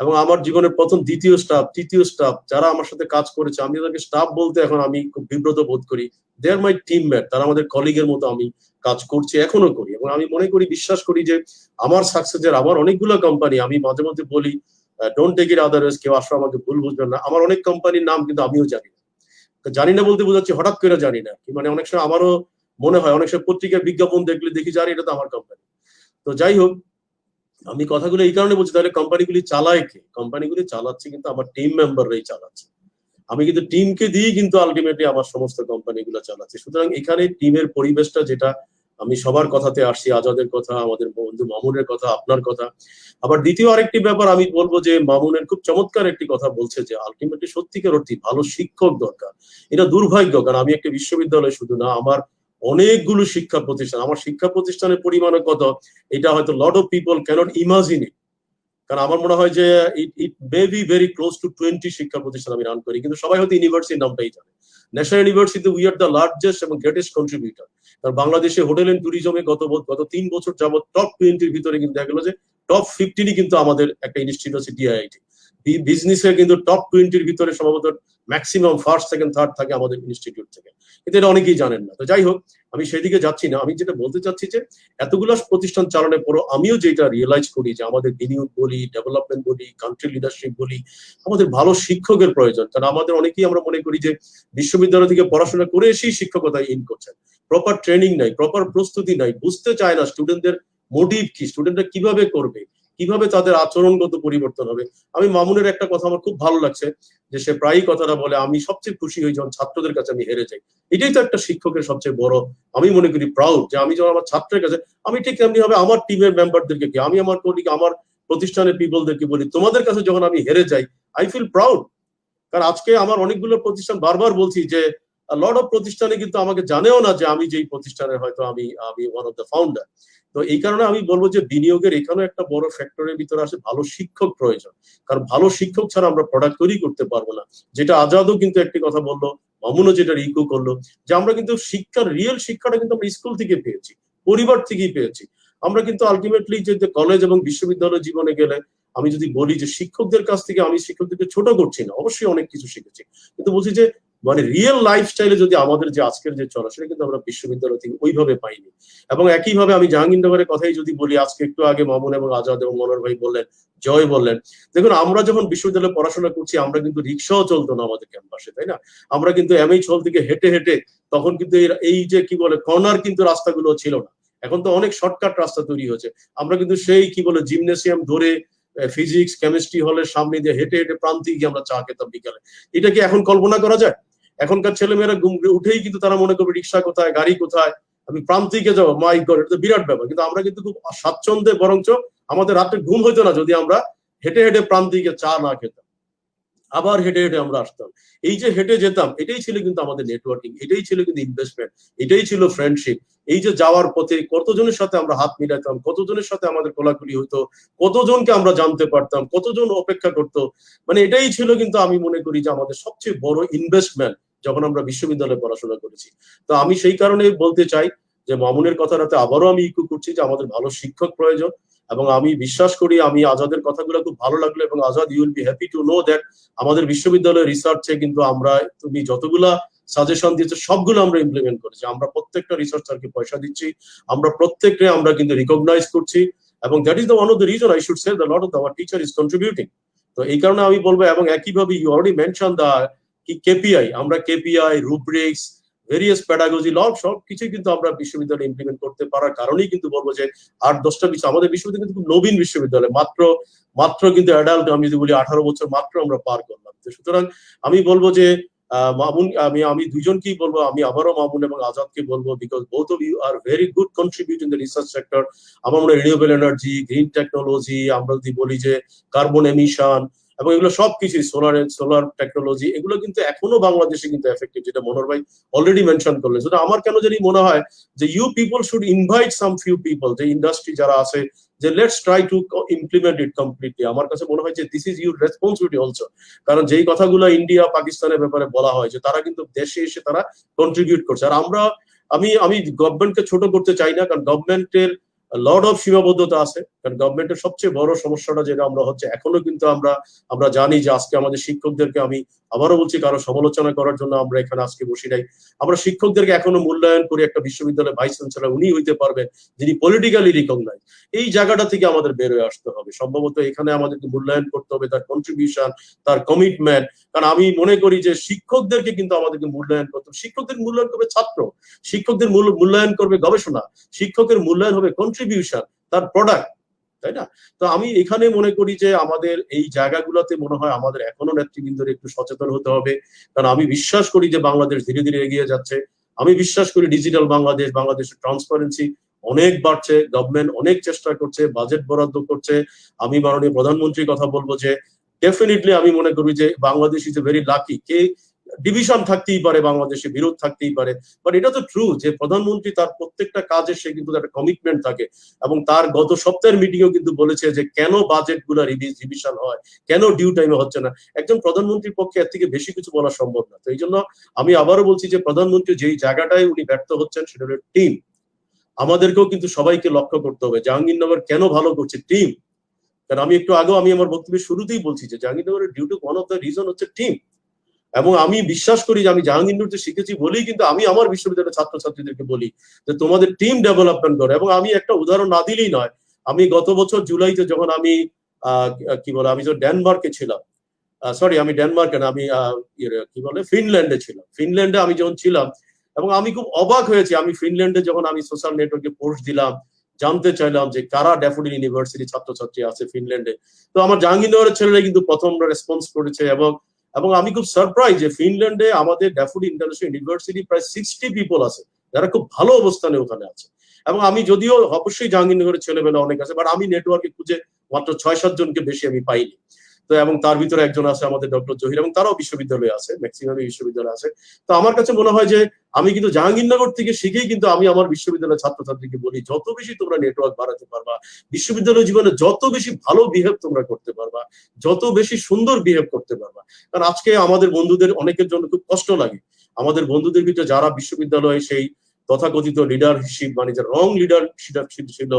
এবং আমার জীবনের প্রথম দ্বিতীয় স্টাফ, তৃতীয় স্টাফ যারা আমার সাথে কাজ করেছে, আমি তাদেরকে স্টাফ বলতে এখন আমি খুব বিব্রত বোধ করি। দে আর মাই টিমমেট, তারা আমাদের কলিগের মতো আমি কাজ করছি, এখনো করি। এবং আমি মনে করি, বিশ্বাস করি যে আমার সাকসেসের, আমার অনেকগুলো কোম্পানি, আমি মাঝে মধ্যে বলি ডোন্ট টেক ইট আদারওয়াইজ, কেউ আসলে আমাকে ভুল বুঝবেন না, আমার অনেক কোম্পানির নাম কিন্তু আমিও জানি না। জানি না বলতে বোঝাচ্ছি হঠাৎ করে জানি না, মানে অনেক সময় আমারও মনে হয়, অনেক সময় পত্রিকার বিজ্ঞাপন দেখলে দেখি জানি এটা তো আমার কোম্পানি। তো যাই হোক, আমি কথাগুলো এই কারণে বলছি, তাহলে কোম্পানিগুলি চালায় কে? কোম্পানিগুলি চালাচ্ছে কিন্তু আমার টিম মেম্বাররাই চালাচ্ছে। আমি কিন্তু টিমকে দিয়ে কিন্তু আলটিমেটলি আমার সমস্ত কোম্পানিগুলো চালাচ্ছি। সুতরাং এখানে টিমের পরিবেশটা যেটা আমি সবার কথাতে আসছি, আজাদের কথা, আমাদের বন্ধু মামুনের কথা, আপনার কথা। আবার দ্বিতীয় আরেকটি ব্যাপার আমি বলবো যে মামুনের খুব চমৎকার একটি কথা বলছে যে আলটিমেটলি সত্যিকার অর্থে ভালো শিক্ষক দরকার। এটা দুর্ভাগ্য, কারণ আমি একটা বিশ্ববিদ্যালয় শুধু না, আমার অনেকগুলো শিক্ষা প্রতিষ্ঠান, আমার শিক্ষা প্রতিষ্ঠানের পরিমাণ কত এটা হয়তো lot of people cannot imagine it. কারণ আমার মনে হয় যে it may be very close to 20 শিক্ষা প্রতিষ্ঠান আমি রান করি, কিন্তু সবাই হয়তো ইউনিভার্সিটির নামটাই জানে। National university we are the largest এবং গ্রেটেস্ট কন্ট্রিবিউটর। কারণ বাংলাদেশে হোটেল এন্ড ট্যুরিজমে গত 3 বছর যাবত টপ 20-র ভিতরে কিন্তু দেখা গেল যে টপ 15ই কিন্তু আমাদের একটা ইনস্টিটিউট আছে ডিআইআইটি। বিজনেসে কিন্তু টপ 20-র ভিতরে সম্ভবত ম্যাক্সিমাম ফার্স্ট, সেকেন্ড, থার্ড থাকে আমাদের ইনস্টিটিউট থেকে, কিন্তু এটা অনেকেই জানেন না। তো যাই হোক, আমি সেদিকে যাচ্ছি না। আমি যেটা বলতে চাচ্ছি যে এতগুলো প্রতিষ্ঠান চালানোর পরও আমিও যেটা রিয়েলাইজ করি যে আমাদের বিনিয়োগ বলি, ডেভেলপমেন্ট বলি, কান্ট্রি লিডারশিপ বলি, আমাদের ভালো শিক্ষকের প্রয়োজন। কারণ আমাদের অনেকেই আমরা মনে করি যে বিশ্ববিদ্যালয় থেকে পড়াশোনা করে এসেই শিক্ষকতায় ইন করছেন, প্রপার ট্রেনিং নাই, প্রপার প্রস্তুতি নাই, বুঝতে চায় না স্টুডেন্টদের মোটিভ কি, স্টুডেন্টরা কিভাবে করবে, কিভাবে তাদের আচরণগত পরিবর্তন হবে। আমি মামুনের একটা কথা আমার খুব ভালো লাগছে যে সে প্রায়ই কথাটা বলে, আমি সবচেয়ে খুশি হই যখন ছাত্রদের কাছে আমি হেরে যাই। এটাই তো একটা শিক্ষকের সবচেয়ে বড়, আমি মনে করি প্রাউড, যে আমি যখন আমার ছাত্রের কাছে, আমি ঠিক তেমনি ভাবে আমার টিমের মেম্বারদেরকে, আমি আমার কলিগ, আমার প্রতিষ্ঠানের পিপলদেরকে বলি, তোমাদের কাছে যখন আমি হেরে যাই আই ফিল প্রাউড। কারণ আজকে আমার অনেকগুলো প্রতিষ্ঠান, বারবার বলছি যে লট অফ প্রতিষ্ঠানে কিন্তু আমাকে জানেও না যে আমি যেই প্রতিষ্ঠানের হয়তো আমি ওয়ান অফ দ্য ফাউন্ডার। তো এই কারণে আমি বলবো যে বিনিয়োগের এখানে একটা বড় ফ্যাক্টরের ভিতরে আসে ভালো শিক্ষক প্রয়োজন। কারণ ভালো শিক্ষক ছাড়া আমরা প্রোডাক্ট তৈরি করতে পারবো না। যেটা আজাদও কিন্তু একটি কথা বললো, মামুনও যেটা ইকো করলো, যে আমরা কিন্তু শিক্ষার রিয়েল শিক্ষাটা কিন্তু আমরা স্কুল থেকে পেয়েছি, পরিবার থেকেই পেয়েছি। আমরা কিন্তু আলটিমেটলি যে কলেজ এবং বিশ্ববিদ্যালয় জীবনে গেলে, আমি যদি বলি যে শিক্ষকদের কাছ থেকে, আমি শিক্ষকদেরকে ছোট করছি না, অবশ্যই অনেক কিছু শিখেছি, কিন্তু বলছি যে মানে রিয়েল লাইফস্টাইলে যদি আমাদের যে আজকের যে চলা, সেটা কিন্তু আমরা বিশ্ববিদ্যালয় থেকে ওইভাবে পাইনি। এবং একইভাবে আমি জাহাঙ্গীরনগরের কথাই যদি বলি, আজকে একটু আগে মামুন এবং আজাদ এবং মনোহর ভাই বললেন, জয় বললেন, দেখুন আমরা যখন বিশ্ববিদ্যালয়ে পড়াশোনা করছি আমরা কিন্তু রিক্সাও চলতো না আমাদের ক্যাম্পাসে, তাই না? আমরা কিন্তু এমএইচ হল থেকে হেঁটে হেঁটে, তখন কিন্তু এই যে কি বলে কর্নার কিন্তু রাস্তাগুলো ছিল না, এখন তো অনেক শর্টকাট রাস্তা তৈরি হয়েছে। আমরা কিন্তু সেই কি বলে জিমনেসিয়াম ধরে ফিজিক্স কেমিস্ট্রি হলের সামনে দিয়ে হেঁটে হেঁটে প্রান্তিক গিয়ে আমরা চা খেতাম বিকালে। এটা কি এখন কল্পনা করা যায়? এখনকার ছেলেমেয়েরা উঠেই কিন্তু তারা মনে করবে রিক্সা কোথায়, গাড়ি কোথায়, আমি প্রান্তিকে যাবো, মাই গড, এটা তো বিরাট ব্যাপার। কিন্তু আমরা কিন্তু খুব স্বাচ্ছন্দ্যে, বরঞ্চ আমাদের রাতে ঘুম হইতো না যদি আমরা হেঁটে হেঁটে প্রান্তিকে চা না খেতাম, আবার হেঁটে হেঁটে আমরা আসতাম। এই যে হেঁটে যেতাম, এটাই ছিল কিন্তু আমাদের নেটওয়ার্কিং, এটাই ছিল কিন্তু ইনভেস্টমেন্ট, এটাই ছিল ফ্রেন্ডশিপ। এই যে যাওয়ার পথে কতজনের সাথে আমরা হাত মিলাতাম, কতজনের সাথে আমাদের কোলাকুলি হইতো, কতজনকে আমরা জানতে পারতাম, কতজন অপেক্ষা করতো, মানে এটাই ছিল কিন্তু আমি মনে করি যে আমাদের সবচেয়ে বড় ইনভেস্টমেন্ট যখন আমরা বিশ্ববিদ্যালয়ে পড়াশোনা করেছি। তো আমি সেই কারণে বলতে চাই যে মামুনের কথাটাতে আবারও আমি ইকো করছি যে আমাদের ভালো শিক্ষক প্রয়োজন। এবং আমি বিশ্বাস করি, আমি আজাদের কথাগুলো খুব ভালো লাগলো, এবং Azad you will be happy to know that আমাদের বিশ্ববিদ্যালয়ের রিসার্চে কিন্তু আমরা, তুমি যতগুলা সাজেশন দিয়েছো সবগুলো আমরা ইমপ্লিমেন্ট করেছি। আমরা প্রত্যেকটা রিসার্চারকে পয়সা দিচ্ছি, আমরা প্রত্যেককে আমরা কিন্তু রিকগনাইজ করছি, এবং that is the one of the reason I should say the lot of our teacher is contributing. তো এই কারণে আমি বলবো, এবং একইভাবে ইউ অলরেডি মেনশন দা কি কেপিআই, আমরা কেপিআই, রুব্রিক্স, ভেরিয়াস প্যাডাগজি, সব কিছুই কিন্তু আমরা বিশ্ববিদ্যালয়ে ইমপ্লিমেন্ট করতে পারার কারণেই কিন্তু বলবো যে 8-10টা বিষয় আমাদের বিশ্ববিদ্যালয় কিন্তু খুব নবীন বিশ্ববিদ্যালয়, মাত্র কিন্তু অ্যাডাল্ট আমি যদি বলি 18 বছর মাত্র আমরা পার করলাম। তো সুতরাং আমি বলবো যে মামুন, আমি দুইজনকেই বলবো, আমি আবারও মামুন এবং আজাদকে বলবো, because both of you are very good contribute in the research sector. আমার মনে হয় রিনিউয়েবল এনার্জি, গ্রিন টেকনোলজি, আমরা যদি বলি যে কার্বন এমিশন, এবং এগুলো সবকিছু সোলার টেকনোলজি, এগুলো কিন্তু এখনো বাংলাদেশে কিন্তু এফেক্টিভ, যেটা মনোহর ভাই অলরেডি মেনশন করলেন। সেটা আমার কেন জানি মনে হয় যে you people should invite some few people, যে ইন্ডাস্ট্রি যারা আছে, যে let's try to implement it completely. আমার কাছে মনে হয় যে this is your responsibility also. কারণ যেই কথাগুলো ইন্ডিয়া পাকিস্তানের ব্যাপারে বলা হয় যে তারা কিন্তু দেশে এসে তারা কন্ট্রিবিউট করছে, আর আমি গভর্নমেন্টকে ছোট করতে চাই না, কারণ গভর্নমেন্টের লট অফ সীমাবদ্ধতা আছে। কারণ গভর্নমেন্টের সবচেয়ে বড় সমস্যাটা যেটা আমরা হচ্ছে, এখনো কিন্তু আমরা জানি যে আজকে আমাদের শিক্ষকদেরকে, আমি আবারও বলছি কারো সমালোচনা করার জন্য আমরা এখানে আজকে বসি নাই, আমরা শিক্ষকদেরকে এখনো মূল্যায়ন করে একটা বিশ্ববিদ্যালয়ের ভাইস চ্যান্সেলর উনি হইতে পারবেন যিনি পলিটিক্যালি রিকগনাইজ। এই জায়গাটা থেকে আমাদের বের হয়ে আসতে হবে। সম্ভবত এখানে আমাদেরকে মূল্যায়ন করতে হবে তার কন্ট্রিবিউশন, তার কমিটমেন্ট। কারণ আমি মনে করি যে শিক্ষকদেরকে কিন্তু আমাদেরকে মূল্যায়ন করতে হবে। শিক্ষকদের মূল্যায়ন করবে ছাত্র, শিক্ষকদের মূল্যায়ন করবে গবেষণা, শিক্ষকের মূল্যায়ন হবে কন্ট্রিবিউশন, তার প্রোডাক্ট, তাই না? তো আমি এখানে মনে করি যে আমাদের এই জায়গাগুলোতে মনে হয় আমাদের এখনো নেতৃবৃন্দদের একটু সচেতন হতে হবে। কারণ আমি বিশ্বাস করি যে বাংলাদেশ ধীরে ধীরে এগিয়ে যাচ্ছে। আমি বিশ্বাস করি ডিজিটাল বাংলাদেশ, বাংলাদেশের ট্রান্সপারেন্সি অনেক বাড়ছে, গভর্নমেন্ট অনেক চেষ্টা করছে, বাজেট বরাদ্দ করছে। আমি মাননীয় প্রধানমন্ত্রীর কথা বলবো যে ডেফিনেটলি আমি মনে করি যে Bangladesh is a very lucky. K division থাকতেই পারে, বাংলাদেশে বিরোধ থাকতেই পারে, বাট এটা তো ট্রু যে প্রধানমন্ত্রী তার প্রত্যেকটা কাজে সে কিন্তু একটা কমিটমেন্ট থাকে, এবং তার গত সপ্তাহের মিটিংও কিন্তু বলেছে যে কেন বাজেট গুলো রিভিশন হয়, কেন ডিউ টাইমে হচ্ছে না। একজন প্রধানমন্ত্রীর পক্ষে এর থেকে বেশি কিছু বলা সম্ভব না। তো এই জন্য আমি আবারও বলছি যে প্রধানমন্ত্রী যেই জায়গাটায় উনি ব্যর্থ হচ্ছেন সেটা হলো টিম। আমাদেরকেও কিন্তু সবাইকে লক্ষ্য করতে হবে জাহাঙ্গীরনগর কেন ভালো করছে, টিম। কারণ আমি একটু আগেও আমি আমার বক্তব্যের শুরুতেই বলছি যে জাহাঙ্গীরনগরের due to one of the reason হচ্ছে টিম। এবং আমি বিশ্বাস করি যে আমি জাহাঙ্গীরনগরতে শিখেছি বলেই কিন্তু আমি আমার বিশ্ববিদ্যালয়ের ছাত্রছাত্রীদেরকে বলি যে তোমাদের টিম ডেভেলপমেন্ট করো। এবং আমি একটা উদাহরণ না দিলেই নয়, আমি গত বছর জুলাইতে যখন আমি কি বলে আমি যখন ডেনমার্কে ছিলাম, সরি আমি ডেনমার্কে না, আমি কি বলে ফিনল্যান্ডে ছিলাম। ফিনল্যান্ডে আমি যখন ছিলাম এবং আমি খুব অবাক হয়েছি, আমি ফিনল্যান্ডে যখন আমি সোশ্যাল নেটওয়ার্কে পোস্ট দিলাম, জানতে চাইলাম যে কারা ড্যাফোডিল ইউনিভার্সিটি ছাত্রছাত্রী আছে ফিনল্যান্ডে, তো আমার জাহাঙ্গীরনগরের ছেলেরা কিন্তু প্রথম রেসপন্স করেছে। এবং আমি খুব সারপ্রাইজ যে ফিনল্যান্ডে আমাদের ড্যাফোডিল ইন্টারন্যাশনাল ইউনিভার্সিটি প্রায় 60 পিপল আছে যারা খুব ভালো অবস্থানে ওখানে আছে। এবং আমি যদিও অবশ্যই জাহাঙ্গীরনগরের ছেলেবেলা অনেক আছে, বাট আমি নেটওয়ার্কে খুঁজে মাত্র 6-7 জনকে বেশি আমি পাইনি। তো এবং তার ভিতরে একজন আছে আমাদের ডক্টর জহির, এবং তারাও বিশ্ববিদ্যালয়ে আছে, ম্যাক্সিমামই বিশ্ববিদ্যালয়ে আছে। তো আমার কাছে মনে হয় যে আমি কিন্তু জাহাঙ্গীরনগর থেকে শিখেই কিন্তু আমি আমার বিশ্ববিদ্যালয়ের ছাত্রছাত্রীকে বলি যত বেশি তোমরা নেটওয়ার্ক বাড়াতে পারবা, বিশ্ববিদ্যালয় জীবনে যত বেশি ভালো বিহেভ তোমরা করতে পারবা, যত বেশি সুন্দর বিহেভ করতে পারবা। কারণ আজকে আমাদের বন্ধুদের অনেকের জন্য খুব কষ্ট লাগে, আমাদের বন্ধুদের ভিতরে যারা বিশ্ববিদ্যালয়ে সেই তথাকথিত লিডারশিপ মানে যারা রং লিডারশিপ ছিল,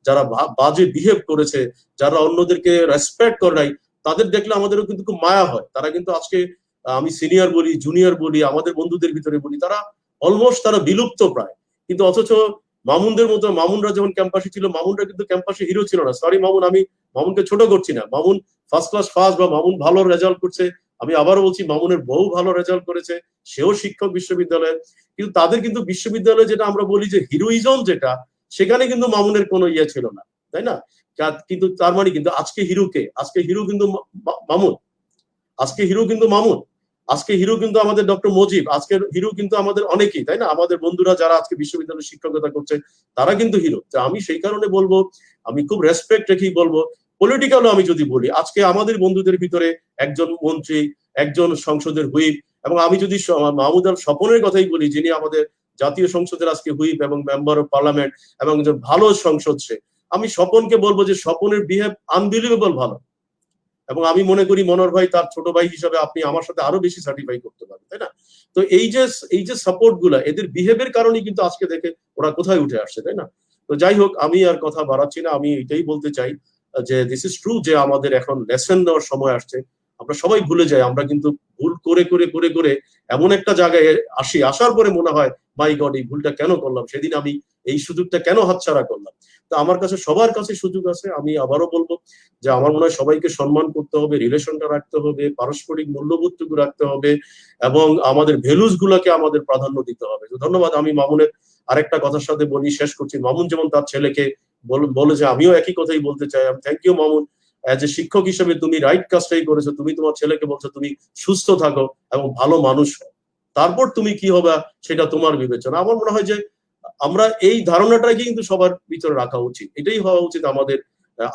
যারা বাজে বিহেভ করেছে, যারা অন্যদেরকে রেসপেক্ট করে নাই, তাদের দেখলে আমাদেরও কিন্তু খুব মায়া হয়। তারা কিন্তু আজকে আমি সিনিয়র বলি, জুনিয়র বলি, আমাদের বন্ধুদের ভিতরে বলি, তারা অলমোস্ট তারা বিলুপ্ত প্রায়। কিন্তু অথচ মামুনদের মতো, মামুনরা যখন ক্যাম্পাসে ছিল, মামুনরা কিন্তু ক্যাম্পাসে হিরো ছিল না। সরি মামুন, আমি মামুনকে ছোট করছি না, মামুন ফার্স্ট ক্লাস ফার্স্ট বা মামুন ভালো রেজাল্ট করছে। আমি আবারও বলছি মামুনের বউ ভালো রেজাল্ট করেছে, সেও শিক্ষক বিশ্ববিদ্যালয়ে। কিন্তু তাদের কিন্তু বিশ্ববিদ্যালয়ে যেটা আমরা বলি যে হিরোইজম যেটা, সেখানে কিন্তু মামুনের কোনো ইয়ে ছিল না, তাই না? কিন্তু তার মানে কিন্তু আজকে হিরো কে? আজকে হিরো কিন্তু মামুন, আজকে হিরো কিন্তু মামুন, আজকে হিরো কিন্তু আমাদের ডক্টর মজিব, আজকের হিরো কিন্তু আমাদের অনেকেই, তাই না? আমাদের বন্ধুরা যারা আজকে বিশ্ববিদ্যালয়ে শিক্ষকতা করছে তারা কিন্তু হিরো। তো আমি সেই কারণে বলবো, আমি খুব রেসপেক্ট রেখেই বলবো, পলিটিক্যালও আমি যদি বলি, আজকে আমাদের বন্ধুদের ভিতরে একজন মন্ত্রী, একজন সংসদের হুইপ, এবং আমি যদি মাহমুদ আল স্বপনের কথাই বলি, যিনি আমাদের জাতীয় সংসদের আজকে হুইপ এবং মেম্বার অফ পার্লামেন্ট এবং একজন ভালো সংসদ, সে আমি স্বপনকে বলবো যে স্বপনের বিহেভ আনবিলিভেবল ভালো। এবং আমি মনে করি মনোহর ভাই তার ছোট ভাই হিসাবে আপনি আমার সাথে আরো বেশি সার্টিফাই করতে পারবেন, তাই না? তো এই যে সাপোর্ট গুলা, এদের বিহেভের কারণে কিন্তু আজকে দেখে ওরা কোথায় উঠে আসছে, তাই না? তো যাই হোক, আমি আর কথা বাড়াচ্ছি না, আমি এটাই বলতে চাই যে দিস ইজ ট্রু যে আমাদের এখন লেসন নেওয়ার সময় আসছে। আমরা সবাই ভুলে যাই, আমরা কিন্তু ভুল করে করে করে করে এমন একটা জায়গায় আসার পরে মনে হয় মাই গড, এই ভুলটা কেন করলাম, সেদিন আমি এই সুযোগটা কেন হাতছাড়া করলাম। তো আমার কাছে সবার কাছে সুযোগ আছে। আমি আবারও বলবো যে আমার মনে হয় সবাইকে সম্মান করতে হবে, রিলেশনটা রাখতে হবে, পারস্পরিক মূল্যবোধটুকু রাখতে হবে, এবং আমাদের ভ্যালুস গুলাকে আমাদের প্রাধান্য দিতে হবে। তো ধন্যবাদ। আমি মামুনের আরেকটা কথার সাথে বলি, শেষ করছি। মামুন যেমন তার ছেলেকে বলেছে, আমিও একই কথাই বলতে চাই। Thank you Mamun, as a শিক্ষক হিসেবে তুমি রাইট কাজটাই করেছো। তুমি তোমার ছেলেকে বলছো তুমি সুস্থ থাকো এবং ভালো মানুষ হও, তারপর তুমি কি হবে সেটা তোমার বিবেচনা। আমার মনে হয় যে আমরা এই ধারণাটাকে কিন্তু সবার ভিতরে রাখা উচিত। এটাই হওয়া উচিত আমাদের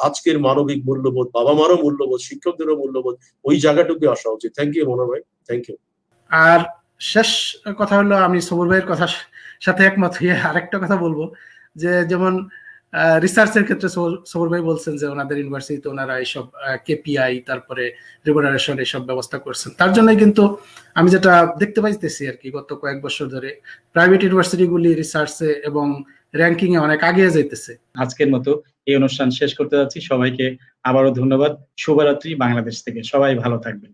আজকের মানবিক মূল্যবোধ, বাবা মারও মূল্যবোধ, শিক্ষকদেরও মূল্যবোধ, ওই জায়গাটুকু আসা উচিত। থ্যাংক ইউ মনোহর ভাই, থ্যাংক ইউ। আর শেষ কথা হলো, আমি সবুর ভাইয়ের কথার সাথে একমত হয়ে আরেকটা কথা বলবো, যে যেমন রিসার্চের ক্ষেত্রে সবুর ভাই বলছেন যে ওনাদের ইউনিভার্সিটিতে ওনারা এইসব কেপিআই, তারপরে রিমুনারেশন এইসব ব্যবস্থা করছেন। তার জন্য কিন্তু আমি যেটা দেখতে পাইতেছি আর কি, গত কয়েক বছর ধরে প্রাইভেট ইউনিভার্সিটিগুলি রিসার্চে এবং র্যাঙ্কিং এ অনেক আগে যাইতেছে। আজকের মতো এই অনুষ্ঠান শেষ করতে যাচ্ছি। সবাইকে আবারও ধন্যবাদ। শুভরাত্রি বাংলাদেশ থেকে। সবাই ভালো থাকবেন।